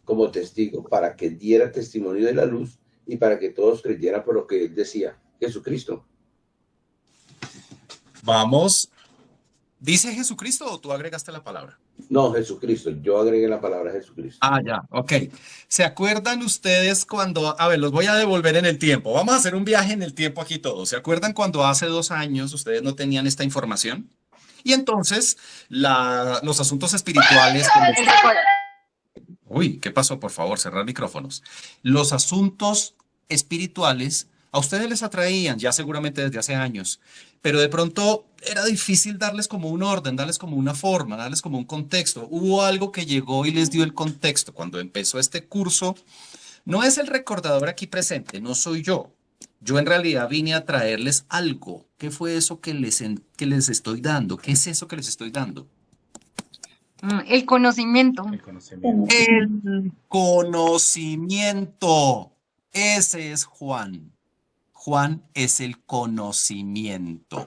como testigo para que diera testimonio de la luz y para que todos creyeran por lo que él decía, Jesucristo. Vamos. ¿Dice Jesucristo o tú agregaste la palabra? No, Jesucristo. Yo agregué la palabra Jesucristo. Ah, ya, ok. ¿Se acuerdan ustedes cuando, a ver, los voy a devolver en el tiempo? Vamos a hacer un viaje en el tiempo aquí todos. ¿Se acuerdan cuando hace 2 años ustedes no tenían esta información? Y entonces los asuntos espirituales... Uy, ¿qué pasó? Por favor, cerrar micrófonos. Los asuntos espirituales a ustedes les atraían ya seguramente desde hace años, pero de pronto era difícil darles como un orden, darles como una forma, darles como un contexto. Hubo algo que llegó y les dio el contexto. Cuando empezó este curso, no es el recordador aquí presente, no soy yo. Yo en realidad vine a traerles algo. ¿Qué fue eso que les estoy dando? ¿Qué es eso que les estoy dando? El conocimiento. El conocimiento. El conocimiento. Ese es Juan. Juan es el conocimiento.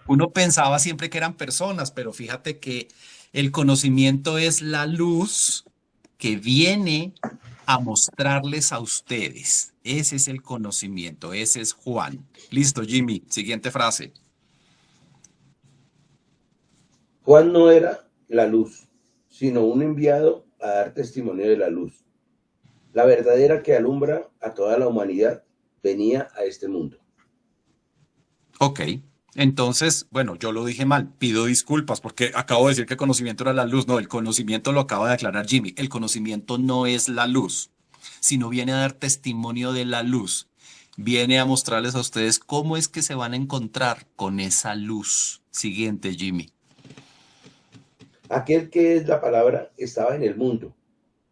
Uno pensaba siempre que eran personas, pero fíjate que el conocimiento es la luz que viene a mostrarles a ustedes. Ese es el conocimiento, ese es Juan. Listo, Jimmy. Siguiente frase. Juan no era la luz, sino un enviado a dar testimonio de la luz. La verdadera que alumbra a toda la humanidad venía a este mundo. Ok. Entonces, bueno, yo lo dije mal, pido disculpas porque acabo de decir que el conocimiento era la luz. No, el conocimiento lo acaba de aclarar Jimmy. El conocimiento no es la luz, sino viene a dar testimonio de la luz. Viene a mostrarles a ustedes cómo es que se van a encontrar con esa luz. Siguiente, Jimmy. Aquel que es la palabra estaba en el mundo,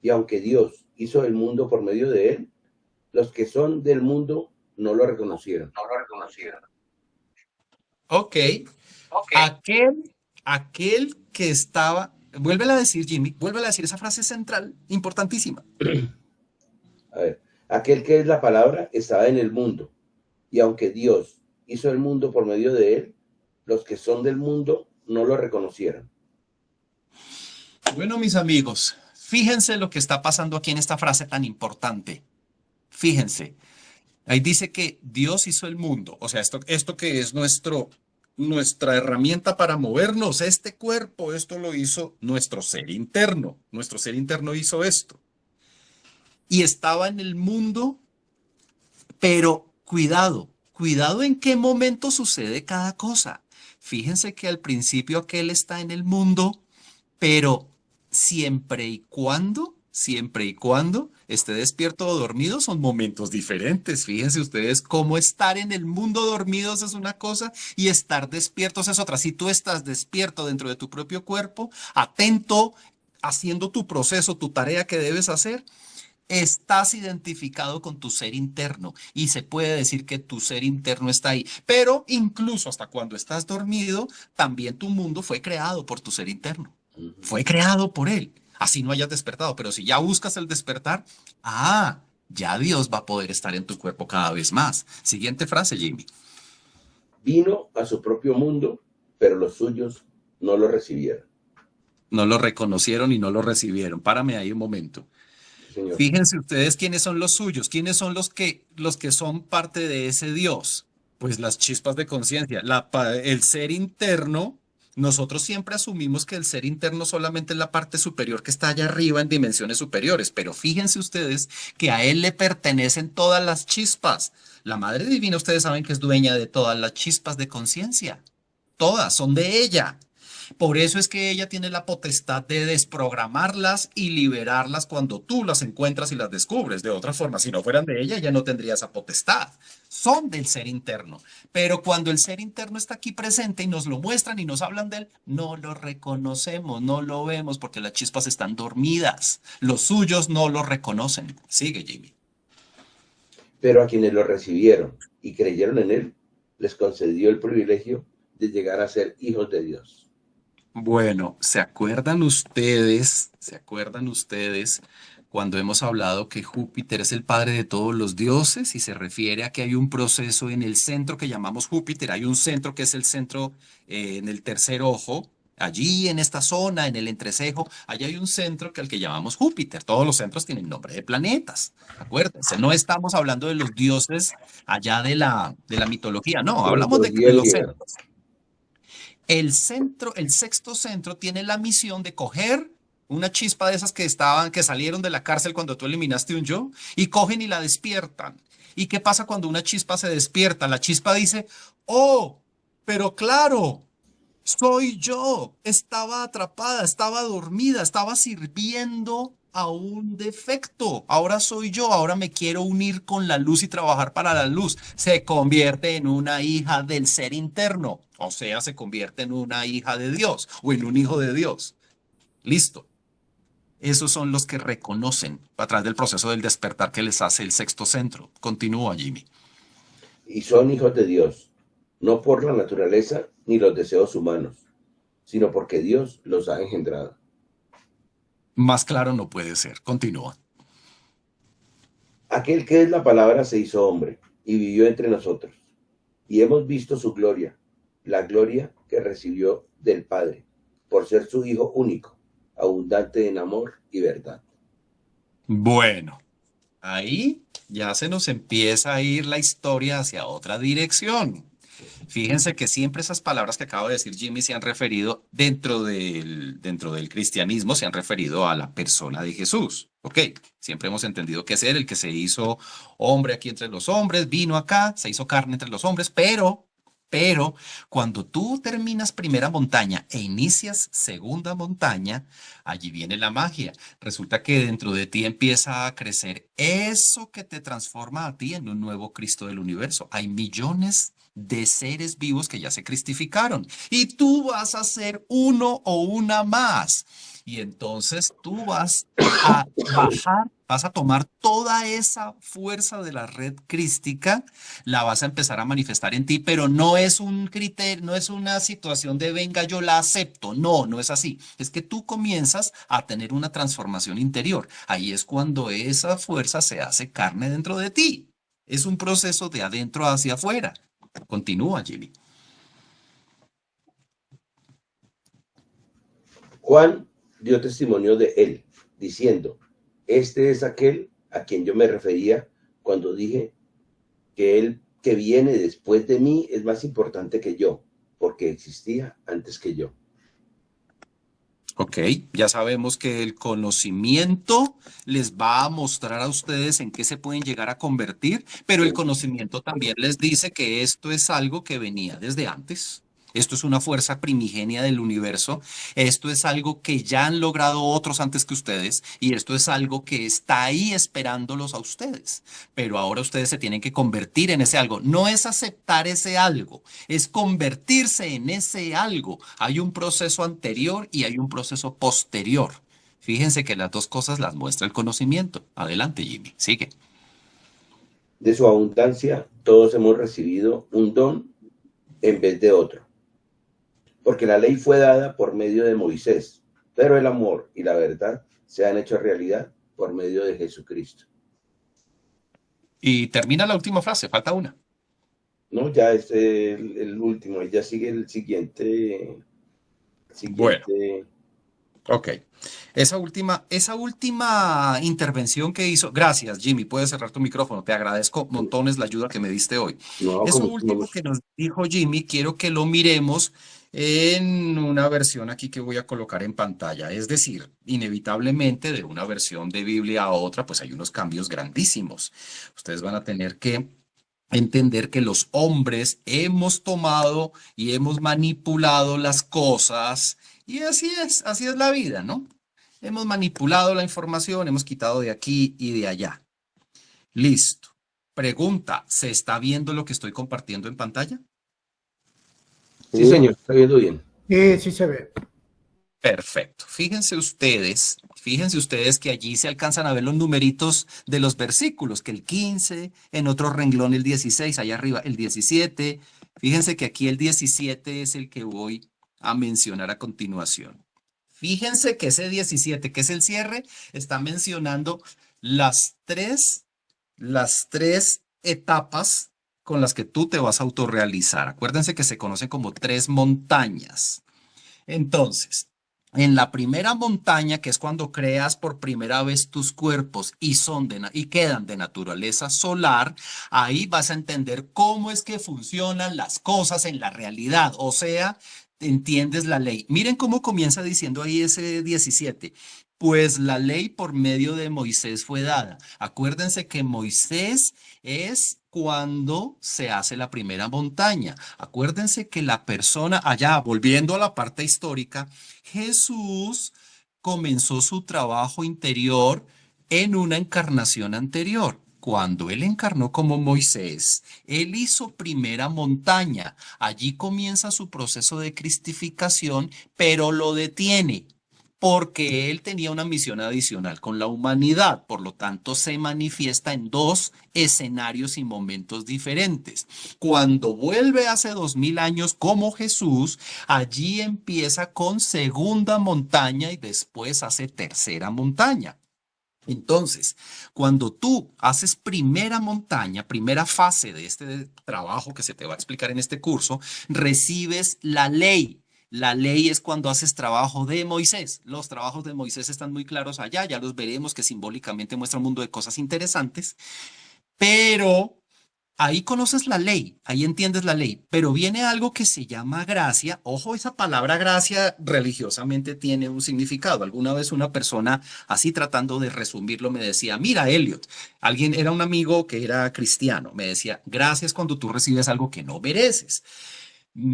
y aunque Dios hizo el mundo por medio de él, los que son del mundo no lo reconocieron. Ok. Aquel que estaba... Vuélvela a decir, Jimmy. Vuélvela a decir esa frase central, importantísima. A ver, aquel que es la palabra estaba en el mundo, y aunque Dios hizo el mundo por medio de él, los que son del mundo no lo reconocieron. Bueno, mis amigos, fíjense lo que está pasando aquí en esta frase tan importante. Fíjense. Ahí dice que Dios hizo el mundo, o sea, esto que es nuestra herramienta para movernos, este cuerpo, esto lo hizo nuestro ser interno hizo esto. Y estaba en el mundo, pero cuidado en qué momento sucede cada cosa. Fíjense que al principio aquel está en el mundo, pero siempre y cuando esté despierto o dormido son momentos diferentes. Fíjense ustedes cómo estar en el mundo dormidos es una cosa y estar despiertos es otra. Si tú estás despierto dentro de tu propio cuerpo, atento, haciendo tu proceso, tu tarea que debes hacer, estás identificado con tu ser interno y se puede decir que tu ser interno está ahí. Pero incluso hasta cuando estás dormido, también tu mundo fue creado por tu ser interno. Fue creado por él. Así no hayas despertado, pero si ya buscas el despertar, ya Dios va a poder estar en tu cuerpo cada vez más. Siguiente frase, Jimmy. Vino a su propio mundo, pero los suyos no lo recibieron. No lo reconocieron y no lo recibieron. Párame ahí un momento. Señor. Fíjense ustedes quiénes son los suyos, quiénes son los que son parte de ese Dios. Pues las chispas de conciencia, el ser interno. Nosotros siempre asumimos que el ser interno solamente es la parte superior que está allá arriba en dimensiones superiores, pero fíjense ustedes que a él le pertenecen todas las chispas. La Madre Divina, ustedes saben que es dueña de todas las chispas de conciencia. Todas son de ella. Por eso es que ella tiene la potestad de desprogramarlas y liberarlas cuando tú las encuentras y las descubres. De otra forma, si no fueran de ella, ella no tendría esa potestad. Son del ser interno. Pero cuando el ser interno está aquí presente y nos lo muestran y nos hablan de él, no lo reconocemos, no lo vemos porque las chispas están dormidas. Los suyos no lo reconocen. Sigue, Jimmy. Pero a quienes lo recibieron y creyeron en él, les concedió el privilegio de llegar a ser hijos de Dios. Bueno, ¿se acuerdan ustedes cuando hemos hablado que Júpiter es el padre de todos los dioses y se refiere a que hay un proceso en el centro que llamamos Júpiter? Hay un centro que es el centro en el tercer ojo. Allí en esta zona, en el entrecejo, allí hay un centro al que llamamos Júpiter. Todos los centros tienen nombre de planetas. Acuérdense, no estamos hablando de los dioses allá de la mitología, no, hablamos de los centros. El sexto centro tiene la misión de coger una chispa de esas que salieron de la cárcel cuando tú eliminaste un yo, y cogen y la despiertan. ¿Y qué pasa cuando una chispa se despierta? La chispa dice, oh, pero claro, soy yo, estaba atrapada, estaba dormida, estaba sirviendo a un defecto. Ahora soy yo, ahora me quiero unir con la luz y trabajar para la luz. Se convierte en una hija del ser interno, o sea, se convierte en una hija de Dios o en un hijo de Dios. Listo. Esos son los que reconocen a través del proceso del despertar que les hace el sexto centro. Continúa, Jimmy. Y son hijos de Dios, no por la naturaleza ni los deseos humanos, sino porque Dios los ha engendrado. Más claro no puede ser. Continúa. Aquel que es la palabra se hizo hombre y vivió entre nosotros. Y hemos visto su gloria, la gloria que recibió del Padre, por ser su Hijo único, abundante en amor y verdad. Bueno, ahí ya se nos empieza a ir la historia hacia otra dirección. Fíjense que siempre esas palabras que acabo de decir, Jimmy, se han referido dentro del cristianismo, se han referido a la persona de Jesús. Ok, siempre hemos entendido que es él el que se hizo hombre aquí entre los hombres, vino acá, se hizo carne entre los hombres, pero cuando tú terminas primera montaña e inicias segunda montaña, allí viene la magia. Resulta que dentro de ti empieza a crecer eso que te transforma a ti en un nuevo Cristo del universo. Hay millones de seres vivos que ya se cristificaron y tú vas a ser uno o una más. Y entonces tú vas a bajar, vas a tomar toda esa fuerza de la red crística, la vas a empezar a manifestar en ti, pero no es un criterio, no es una situación de venga, yo la acepto. No, no es así. Es que tú comienzas a tener una transformación interior. Ahí es cuando esa fuerza se hace carne dentro de ti. Es un proceso de adentro hacia afuera. Continúa, Jimmy. Juan dio testimonio de él, diciendo, este es aquel a quien yo me refería cuando dije que él que viene después de mí es más importante que yo, porque existía antes que yo. Ok, ya sabemos que el conocimiento les va a mostrar a ustedes en qué se pueden llegar a convertir, pero el conocimiento también les dice que esto es algo que venía desde antes. Esto es una fuerza primigenia del universo. Esto es algo que ya han logrado otros antes que ustedes y esto es algo que está ahí esperándolos a ustedes. Pero ahora ustedes se tienen que convertir en ese algo. No es aceptar ese algo, es convertirse en ese algo. Hay un proceso anterior y hay un proceso posterior. Fíjense que las dos cosas las muestra el conocimiento. Adelante, Jimmy, sigue. De su abundancia todos hemos recibido un don en vez de otro. Porque la ley fue dada por medio de Moisés, pero el amor y la verdad se han hecho realidad por medio de Jesucristo. Y termina la última frase, falta una. No, ya es el último, ya sigue el siguiente. Bueno, ok. Esa última intervención que hizo, gracias Jimmy, puedes cerrar tu micrófono, te agradezco montones la ayuda que me diste hoy. No, Eso último que nos dijo Jimmy, quiero que lo miremos en una versión aquí que voy a colocar en pantalla. Es decir, inevitablemente de una versión de Biblia a otra, pues hay unos cambios grandísimos. Ustedes van a tener que entender que los hombres hemos tomado y hemos manipulado las cosas, y así es la vida, ¿no? Hemos manipulado la información, hemos quitado de aquí y de allá. Listo. Pregunta, ¿se está viendo lo que estoy compartiendo en pantalla? Sí, señor, está viendo bien. Sí, sí se ve. Perfecto. Fíjense ustedes que allí se alcanzan a ver los numeritos de los versículos, que el 15, en otro renglón el 16, allá arriba el 17. Fíjense que aquí el 17 es el que voy a mencionar a continuación. Fíjense que ese 17, que es el cierre, está mencionando las tres etapas con las que tú te vas a autorrealizar. Acuérdense que se conocen como 3 montañas. Entonces, en la primera montaña, que es cuando creas por primera vez tus cuerpos y quedan de naturaleza solar, ahí vas a entender cómo es que funcionan las cosas en la realidad, o sea, entiendes la ley. Miren cómo comienza diciendo ahí ese 17. Pues la ley por medio de Moisés fue dada. Acuérdense que Moisés es cuando se hace la primera montaña. Acuérdense que la persona, allá, volviendo a la parte histórica, Jesús comenzó su trabajo interior en una encarnación anterior. Cuando él encarnó como Moisés, él hizo primera montaña. Allí comienza su proceso de cristificación, pero lo detiene, porque él tenía una misión adicional con la humanidad. Por lo tanto, se manifiesta en 2 escenarios y momentos diferentes. Cuando vuelve hace 2000 años como Jesús, allí empieza con segunda montaña y después hace tercera montaña. Entonces, cuando tú haces primera montaña, primera fase de este trabajo que se te va a explicar en este curso, recibes la ley. La ley es cuando haces trabajo de Moisés. Los trabajos de Moisés están muy claros allá, ya los veremos, que simbólicamente muestra un mundo de cosas interesantes, pero ahí conoces la ley, ahí entiendes la ley, pero viene algo que se llama gracia. Ojo, esa palabra gracia religiosamente tiene un significado. Alguna vez una persona, así tratando de resumirlo, me decía, mira, Elliot, alguien era un amigo que era cristiano, me decía, gracias cuando tú recibes algo que no mereces.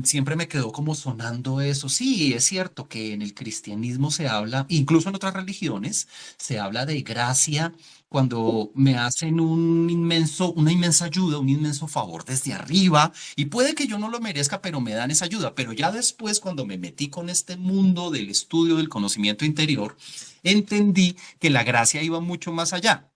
Siempre me quedó como sonando eso. Sí, es cierto que en el cristianismo se habla, incluso en otras religiones, se habla de gracia cuando me hacen una inmensa ayuda, un inmenso favor desde arriba, y puede que yo no lo merezca, pero me dan esa ayuda. Pero ya después, cuando me metí con este mundo del estudio del conocimiento interior, entendí que la gracia iba mucho más allá.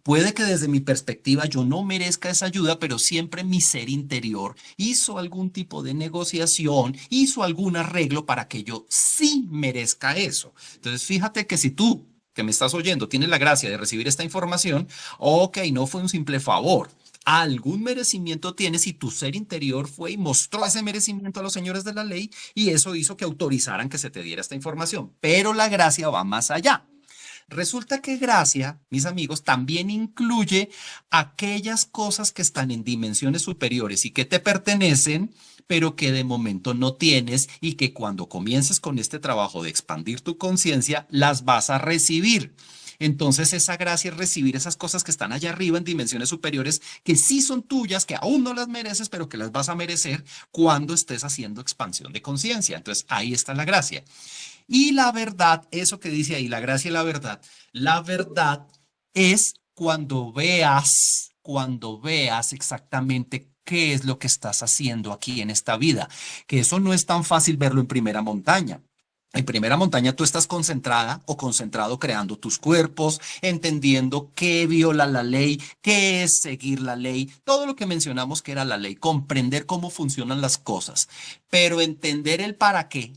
Puede que desde mi perspectiva yo no merezca esa ayuda, pero siempre mi ser interior hizo algún tipo de negociación, hizo algún arreglo para que yo sí merezca eso. Entonces, fíjate que si tú, que me estás oyendo, tienes la gracia de recibir esta información, ok, no fue un simple favor. Algún merecimiento tienes y tu ser interior fue y mostró ese merecimiento a los señores de la ley y eso hizo que autorizaran que se te diera esta información. Pero la gracia va más allá. Resulta que gracia, mis amigos, también incluye aquellas cosas que están en dimensiones superiores y que te pertenecen, pero que de momento no tienes y que cuando comiences con este trabajo de expandir tu conciencia, las vas a recibir. Entonces esa gracia es recibir esas cosas que están allá arriba en dimensiones superiores, que sí son tuyas, que aún no las mereces, pero que las vas a merecer cuando estés haciendo expansión de conciencia. Entonces ahí está la gracia. Y la verdad, eso que dice ahí, la gracia y la verdad es cuando veas exactamente qué es lo que estás haciendo aquí en esta vida, que eso no es tan fácil verlo en primera montaña. En primera montaña tú estás concentrada o concentrado creando tus cuerpos, entendiendo qué viola la ley, qué es seguir la ley, todo lo que mencionamos que era la ley, comprender cómo funcionan las cosas, pero entender el para qué.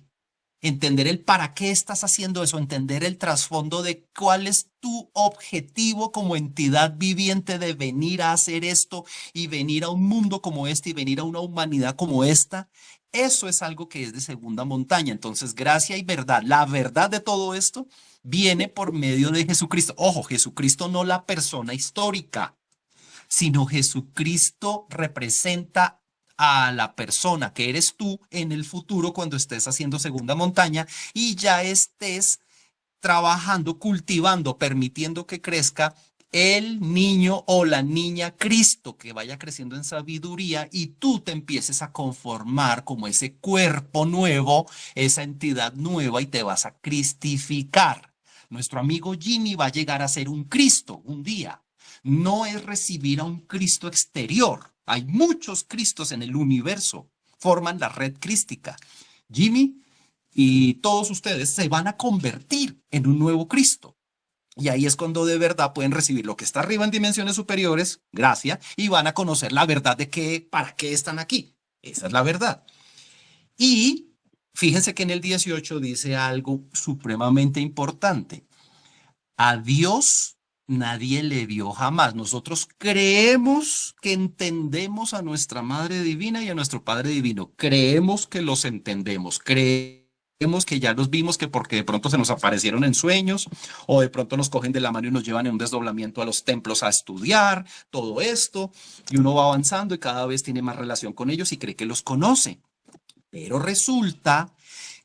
Entender el para qué estás haciendo eso, entender el trasfondo de cuál es tu objetivo como entidad viviente de venir a hacer esto y venir a un mundo como este y venir a una humanidad como esta. Eso es algo que es de segunda montaña. Entonces, gracia y verdad, la verdad de todo esto viene por medio de Jesucristo. Ojo, Jesucristo no la persona histórica, sino Jesucristo representa a la persona que eres tú en el futuro cuando estés haciendo segunda montaña y ya estés trabajando, cultivando, permitiendo que crezca el niño o la niña Cristo que vaya creciendo en sabiduría y tú te empieces a conformar como ese cuerpo nuevo, esa entidad nueva y te vas a cristificar. Nuestro amigo Jimmy va a llegar a ser un Cristo un día. No es recibir a un Cristo exterior. Hay muchos Cristos en el universo. Forman la red crística. Jimmy y todos ustedes se van a convertir en un nuevo Cristo. Y ahí es cuando de verdad pueden recibir lo que está arriba en dimensiones superiores, gracia, y van a conocer la verdad de que, para qué están aquí. Esa es la verdad. Y fíjense que en el 18 dice algo supremamente importante. A Dios nadie le vio jamás. Nosotros creemos que entendemos a nuestra Madre Divina y a nuestro Padre Divino. Creemos que los entendemos. Creemos que ya los vimos, que porque de pronto se nos aparecieron en sueños o de pronto nos cogen de la mano y nos llevan en un desdoblamiento a los templos a estudiar todo esto y uno va avanzando y cada vez tiene más relación con ellos y cree que los conoce. Pero resulta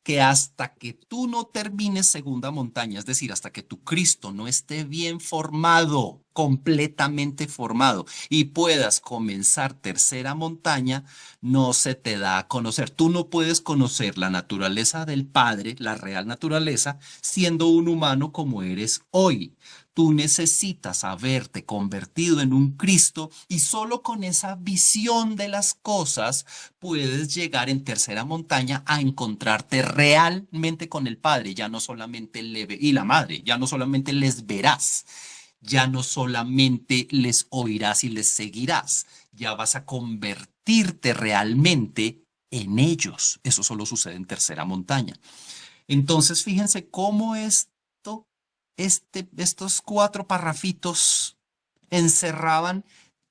que hasta que tú no termines segunda montaña, es decir, hasta que tu Cristo no esté bien formado, completamente formado, y puedas comenzar tercera montaña, no se te da a conocer. Tú no puedes conocer la naturaleza del Padre, la real naturaleza, siendo un humano como eres hoy. Tú necesitas haberte convertido en un Cristo y solo con esa visión de las cosas puedes llegar en tercera montaña a encontrarte realmente con el Padre, ya no solamente y la Madre, ya no solamente les verás, ya no solamente les oirás y les seguirás, ya vas a convertirte realmente en ellos. Eso solo sucede en tercera montaña. Entonces, fíjense cómo estos 4 parrafitos encerraban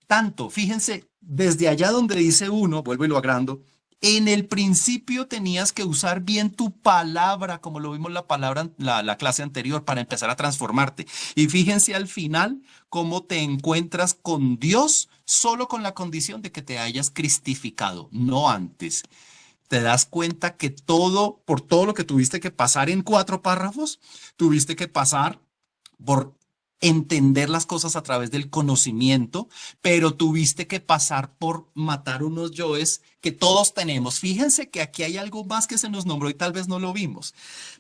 tanto. Fíjense, desde allá donde dice uno, vuelvo y lo agrando, en el principio tenías que usar bien tu palabra, como lo vimos la clase anterior, para empezar a transformarte. Y fíjense al final cómo te encuentras con Dios solo con la condición de que te hayas cristificado, no antes. Te das cuenta que por todo lo que tuviste que pasar en 4 párrafos, tuviste que pasar por entender las cosas a través del conocimiento, pero tuviste que pasar por matar unos yoes que todos tenemos. Fíjense que aquí hay algo más que se nos nombró y tal vez no lo vimos.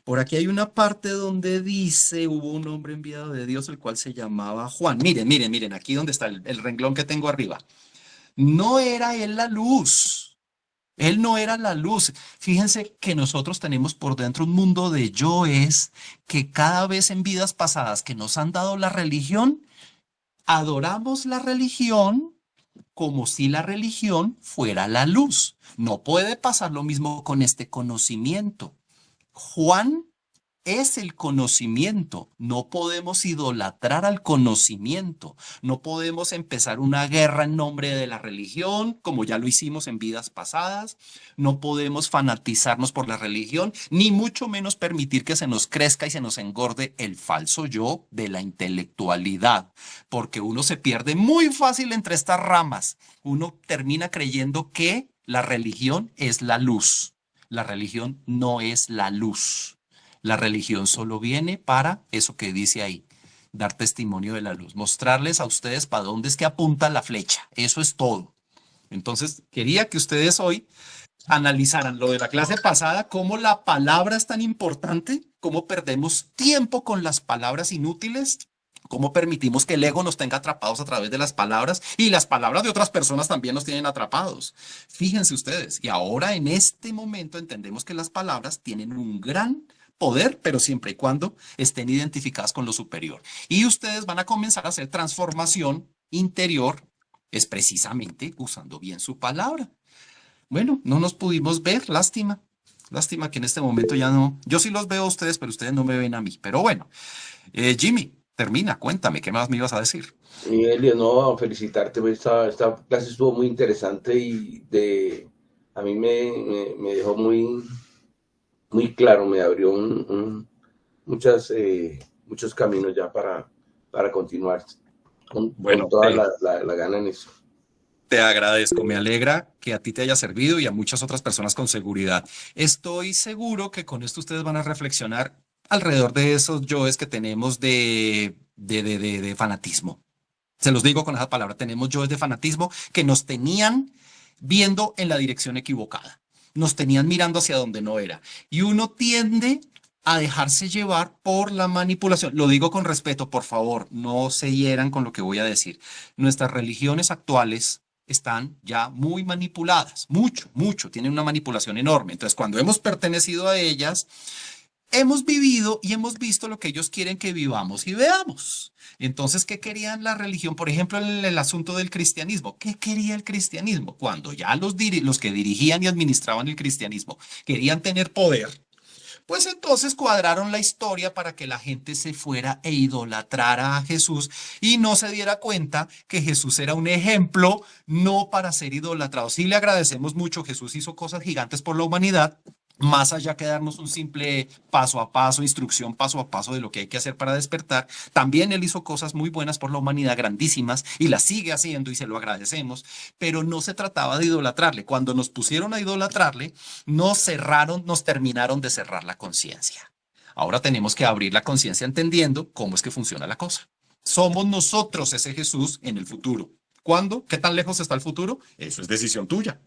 Por aquí hay una parte donde dice, hubo un hombre enviado de Dios, el cual se llamaba Juan. Miren, aquí donde está el renglón que tengo arriba. No era él la luz. Él no era la luz. Fíjense que nosotros tenemos por dentro un mundo de yoes que cada vez en vidas pasadas que nos han dado la religión, adoramos la religión como si la religión fuera la luz. No puede pasar lo mismo con este conocimiento. Juan es el conocimiento. No podemos idolatrar al conocimiento. No podemos empezar una guerra en nombre de la religión, como ya lo hicimos en vidas pasadas. No podemos fanatizarnos por la religión, ni mucho menos permitir que se nos crezca y se nos engorde el falso yo de la intelectualidad, porque uno se pierde muy fácil entre estas ramas. Uno termina creyendo que la religión es la luz. La religión no es la luz. La religión solo viene para eso que dice ahí, dar testimonio de la luz, mostrarles a ustedes para dónde es que apunta la flecha. Eso es todo. Entonces, quería que ustedes hoy analizaran lo de la clase pasada, cómo la palabra es tan importante, cómo perdemos tiempo con las palabras inútiles, cómo permitimos que el ego nos tenga atrapados a través de las palabras y las palabras de otras personas también nos tienen atrapados. Fíjense ustedes, y ahora en este momento entendemos que las palabras tienen un gran poder, pero siempre y cuando estén identificadas con lo superior. Y ustedes van a comenzar a hacer transformación interior, es precisamente usando bien su palabra. Bueno, no nos pudimos ver, lástima. Lástima que en este momento ya no. Yo sí los veo a ustedes, pero ustedes no me ven a mí. Pero bueno, Jimmy, termina, cuéntame, ¿qué más me ibas a decir? Elio, no, felicitarte, pues, esta clase estuvo muy interesante y a mí me dejó muy claro, me abrió muchos caminos ya para continuar con toda la gana en eso. Te agradezco, me alegra que a ti te haya servido y a muchas otras personas con seguridad. Estoy seguro que con esto ustedes van a reflexionar alrededor de esos yoes que tenemos de fanatismo. Se los digo con esa palabra, tenemos yoes de fanatismo que nos tenían viendo en la dirección equivocada, nos tenían mirando hacia donde no era. Y uno tiende a dejarse llevar por la manipulación. Lo digo con respeto, por favor, no se hieran con lo que voy a decir. Nuestras religiones actuales están ya muy manipuladas, mucho, tienen una manipulación enorme. Entonces, cuando hemos pertenecido a ellas, hemos vivido y hemos visto lo que ellos quieren que vivamos y veamos. Entonces, ¿qué querían la religión? Por ejemplo, en el asunto del cristianismo. ¿Qué quería el cristianismo? Cuando ya los que dirigían y administraban el cristianismo querían tener poder, pues entonces cuadraron la historia para que la gente se fuera e idolatrara a Jesús y no se diera cuenta que Jesús era un ejemplo, no para ser idolatrado. Sí le agradecemos mucho, Jesús hizo cosas gigantes por la humanidad, más allá que darnos un simple paso a paso, instrucción paso a paso de lo que hay que hacer para despertar. También él hizo cosas muy buenas por la humanidad, grandísimas, y las sigue haciendo y se lo agradecemos, pero no se trataba de idolatrarle. Cuando nos pusieron a idolatrarle, nos terminaron de cerrar la conciencia. Ahora tenemos que abrir la conciencia entendiendo cómo es que funciona la cosa. Somos nosotros ese Jesús en el futuro. ¿Cuándo? ¿Qué tan lejos está el futuro? Eso es decisión tuya.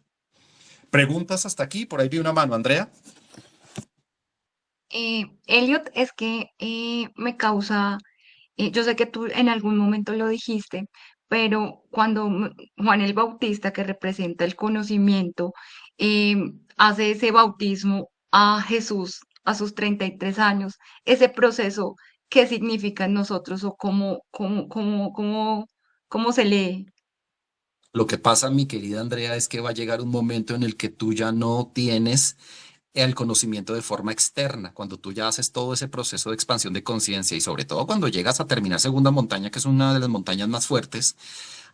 ¿Preguntas hasta aquí? Por ahí vi una mano, Andrea. Elliot, es que me causa, yo sé que tú en algún momento lo dijiste, pero cuando Juan el Bautista, que representa el conocimiento, hace ese bautismo a Jesús a sus 33 años, ese proceso, ¿qué significa en nosotros o cómo se lee? Lo que pasa, mi querida Andrea, es que va a llegar un momento en el que tú ya no tienes el conocimiento de forma externa, cuando tú ya haces todo ese proceso de expansión de conciencia y sobre todo cuando llegas a terminar segunda montaña, que es una de las montañas más fuertes,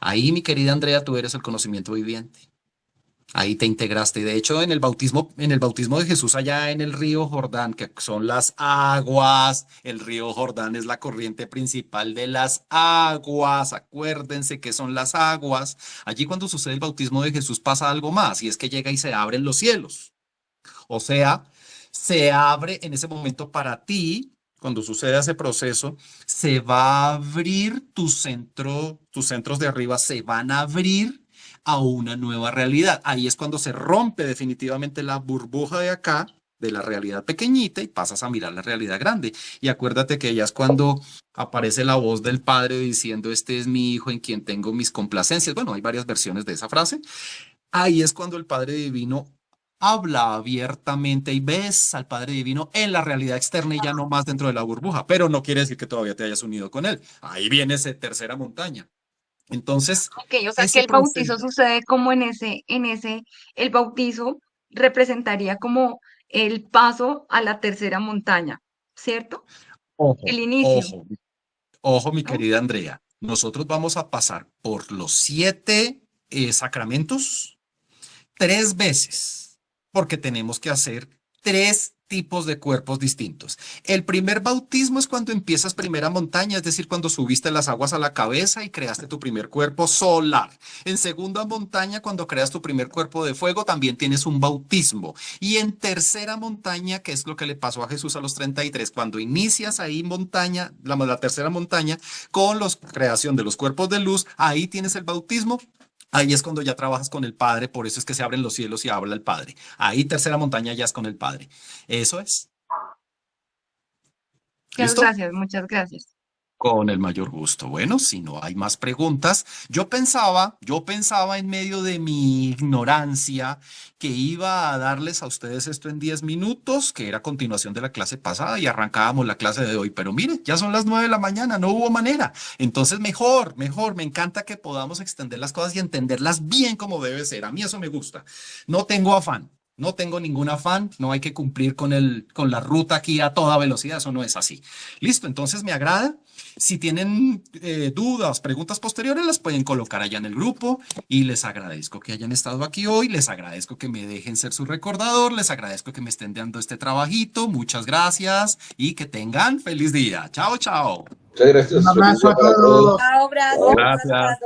ahí, mi querida Andrea, tú eres el conocimiento viviente. Ahí te integraste. Y de hecho, en el bautismo de Jesús allá en el río Jordán, que son las aguas, el río Jordán es la corriente principal de las aguas. Acuérdense que son las aguas. Allí cuando sucede el bautismo de Jesús pasa algo más, y es que llega y se abren los cielos. O sea, se abre en ese momento para ti. Cuando sucede ese proceso, se va a abrir tus centros de arriba se van a abrir a una nueva realidad. Ahí es cuando se rompe definitivamente la burbuja de acá, de la realidad pequeñita, y pasas a mirar la realidad grande. Y acuérdate que ya es cuando aparece la voz del Padre diciendo, este es mi Hijo en quien tengo mis complacencias. Bueno, hay varias versiones de esa frase. Ahí es cuando el Padre Divino habla abiertamente y ves al Padre Divino en la realidad externa y ya no más dentro de la burbuja, pero no quiere decir que todavía te hayas unido con Él. Ahí viene esa tercera montaña. Entonces, Ok, o sea que el bautizo sucede como el bautizo representaría como el paso a la tercera montaña, ¿cierto? ojo, El inicio, ojo, mi ¿no? querida Andrea, nosotros vamos a pasar por los 7 sacramentos 3 veces, porque tenemos que hacer 3 tipos de cuerpos distintos. El primer bautismo es cuando empiezas primera montaña, es decir, cuando subiste las aguas a la cabeza y creaste tu primer cuerpo solar. En segunda montaña, cuando creas tu primer cuerpo de fuego, también tienes un bautismo. Y en tercera montaña, que es lo que le pasó a Jesús a los 33, cuando inicias ahí montaña, la tercera montaña, con la creación de los cuerpos de luz, ahí tienes el bautismo. Ahí es cuando ya trabajas con el Padre, por eso es que se abren los cielos y habla el Padre. Ahí tercera montaña ya es con el Padre. Eso es. ¿Listo? Muchas gracias. Con el mayor gusto. Bueno, si no hay más preguntas, yo pensaba en medio de mi ignorancia que iba a darles a ustedes esto en 10 minutos, que era continuación de la clase pasada y arrancábamos la clase de hoy. Pero miren, ya son las 9 de la mañana, no hubo manera. Entonces mejor, me encanta que podamos extender las cosas y entenderlas bien como debe ser. A mí eso me gusta. No tengo afán. No tengo ningún afán, no hay que cumplir con la ruta aquí a toda velocidad, eso no es así. Listo, entonces me agrada. Si tienen dudas, preguntas posteriores, las pueden colocar allá en el grupo y les agradezco que hayan estado aquí hoy, les agradezco que me dejen ser su recordador, les agradezco que me estén dando este trabajito, muchas gracias y que tengan feliz día. Chao, chao. Muchas gracias. Un abrazo a todos. Chao, gracias. Gracias.